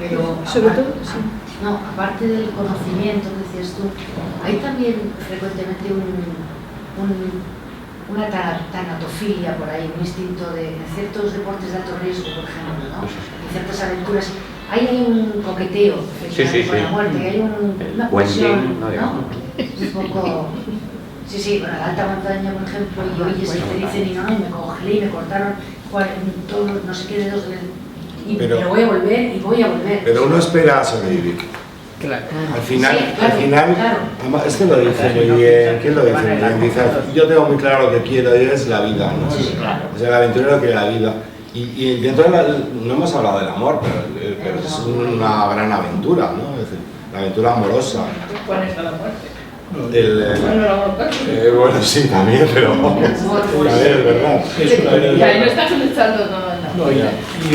Pero sobre todo, sí. No, aparte del conocimiento que decías tú, hay también frecuentemente una tanatofilia por ahí, un instinto de ciertos deportes de alto riesgo, por ejemplo, ¿no? En ciertas aventuras hay un coqueteo con la muerte, hay una pulsión, ¿no? Un poco... Sí, con la alta montaña, por ejemplo, y oyes que te dicen, y me congelé y me cortaron todos no sé qué dedos pero voy a volver. Pero uno espera a sobrevivir. Claro. Al final, claro. Es que lo dice muy bien. ¿Quién lo dice muy bien? Dice, yo tengo muy claro lo que quiero y es la vida, ¿no? Sí, claro. O sea, el aventurero quiere la vida. Y dentro no hemos hablado del amor, pero es una gran aventura, ¿no? Es decir, la aventura amorosa. ¿Cuál es la muerte? Bueno, sí, también, pero es verdad. Y ahí no estás luchando con... No, y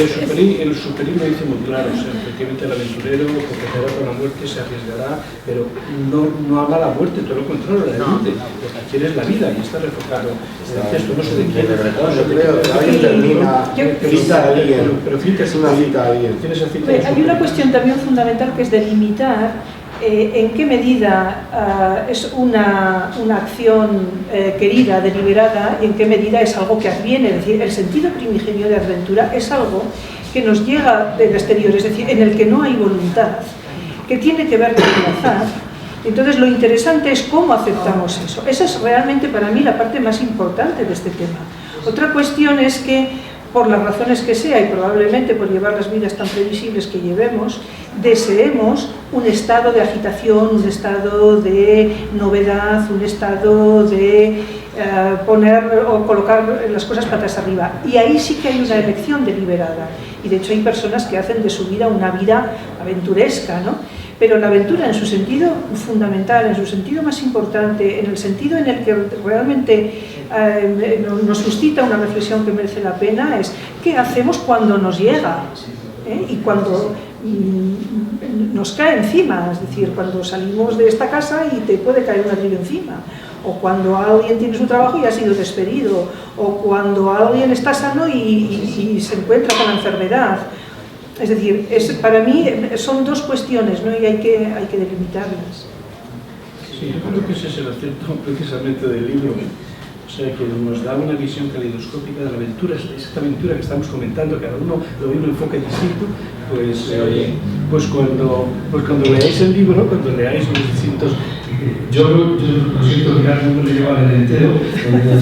el superín lo dice muy claro, o sea, efectivamente el aventurero coqueteará con la muerte, se arriesgará, pero no ama la muerte, todo lo contrario, la elude, lo que quiere es la vida, y está reflejado en el texto, no sé de quién. Yo creo que alguien termina, cita a alguien, pero cita es una cita a alguien. Hay una cuestión también fundamental que es delimitar en qué medida es una acción querida, deliberada, y en qué medida es algo que adviene. Es decir, el sentido primigenio de aventura es algo que nos llega del exterior, es decir, en el que no hay voluntad, que tiene que ver con el azar. Entonces, lo interesante es cómo aceptamos eso. Esa es realmente para mí la parte más importante de este tema. Otra cuestión es que, por las razones que sea, y probablemente por llevar las vidas tan previsibles que llevemos, deseemos un estado de agitación, un estado de novedad, un estado de poner o colocar las cosas patas arriba. Y ahí sí que hay una elección deliberada. Y de hecho hay personas que hacen de su vida una vida aventuresca, ¿no? Pero la aventura en su sentido fundamental, en su sentido más importante, en el sentido en el que realmente nos suscita una reflexión que merece la pena, es ¿qué hacemos cuando nos llega? Y cuando nos cae encima, es decir, cuando salimos de esta casa y te puede caer un ladrillo encima, o cuando alguien tiene su trabajo y ha sido despedido, o cuando alguien está sano y se encuentra con la enfermedad. Es decir, para mí son dos cuestiones, ¿no? Y hay que delimitarlas. Sí, yo creo que ese es el acierto precisamente del libro. O sea, que nos da una visión caleidoscópica de la aventura, esta aventura que estamos comentando, cada uno lo ve un enfoque distinto, pues cuando leáis el libro, cuando leáis los distintos... Yo lo siento, mirar, no me lo llevo al entero,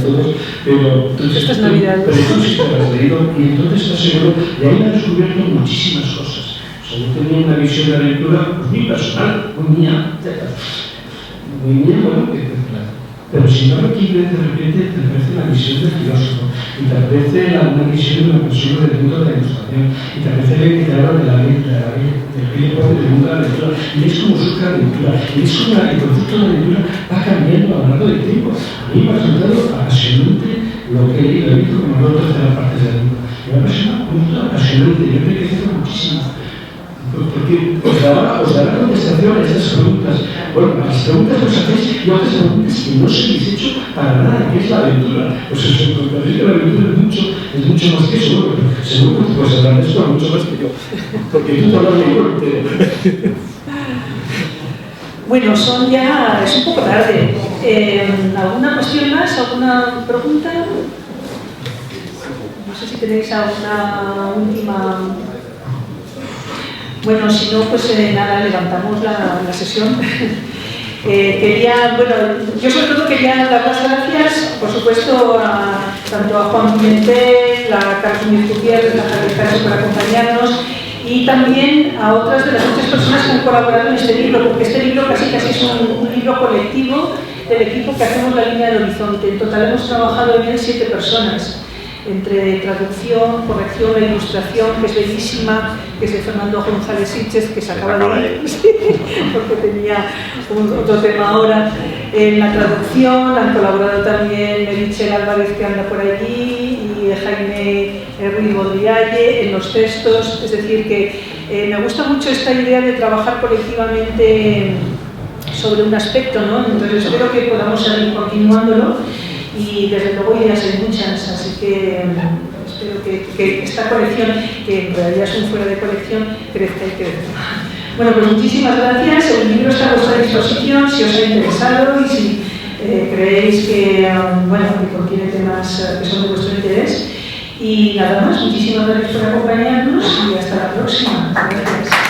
todos, pero estas navidades. Pero entonces te lo has leído y entonces estás seguro, y ahí me he descubierto muchísimas cosas. O sea, yo tenía una visión de aventura pues, muy personal, muy mía, bueno, pero si no lo quieres, de repente te parece la visión del filósofo, y te parece una visión de una persona del mundo de la ilustración, y te parece el que te habla de la vida, del mundo de la aventura, y es como surge la aventura, y es como el concepto de la aventura va cambiando a lo largo del tiempo. A mí me ha resultado apasionante lo que he visto como la tercera parte del libro. Me ha parecido apasionante, yo me he crecido muchísimo. Porque os dará contestación a esas preguntas. Bueno, las preguntas que os hacéis y otras preguntas que no os habéis hecho para nada, que es la aventura. Pues os encontraréis que la aventura es mucho más que eso. Seguro que pues hablar de esto mucho más que yo. Porque yo te hablo de libro entero. Bueno, es un poco tarde. ¿Alguna cuestión más? ¿Alguna pregunta? No sé si tenéis alguna última... Bueno, si no, pues nada, levantamos la sesión. Yo sobre todo quería dar las gracias, por supuesto, tanto a Juan Pimentel, a Carlos Muñoz Gutiérrez, a Javier Caso por acompañarnos, y también a otras de las muchas personas que han colaborado en este libro, porque este libro casi es un libro colectivo del equipo que hacemos la línea del horizonte. En total hemos trabajado en él 7 personas, entre traducción, corrección e ilustración, que es bellísima, que es de Fernando González Sitges, que se acaba de ir, porque tenía otro tema ahora. En la traducción han colaborado también Merichel Álvarez, que anda por allí, y Jaime Ruiz Bodrialle en los textos. Es decir, que me gusta mucho esta idea de trabajar colectivamente sobre un aspecto, ¿no? Entonces espero que podamos seguir continuándolo. Y desde luego ideas hay muchas, así que espero que esta colección, que en realidad es un fuera de colección, crezca y crezca. Bueno, pues muchísimas gracias. El libro está a vuestra disposición si os ha interesado y si creéis que contiene temas que son de vuestro interés. Y nada más, muchísimas gracias por acompañarnos y hasta la próxima. Gracias.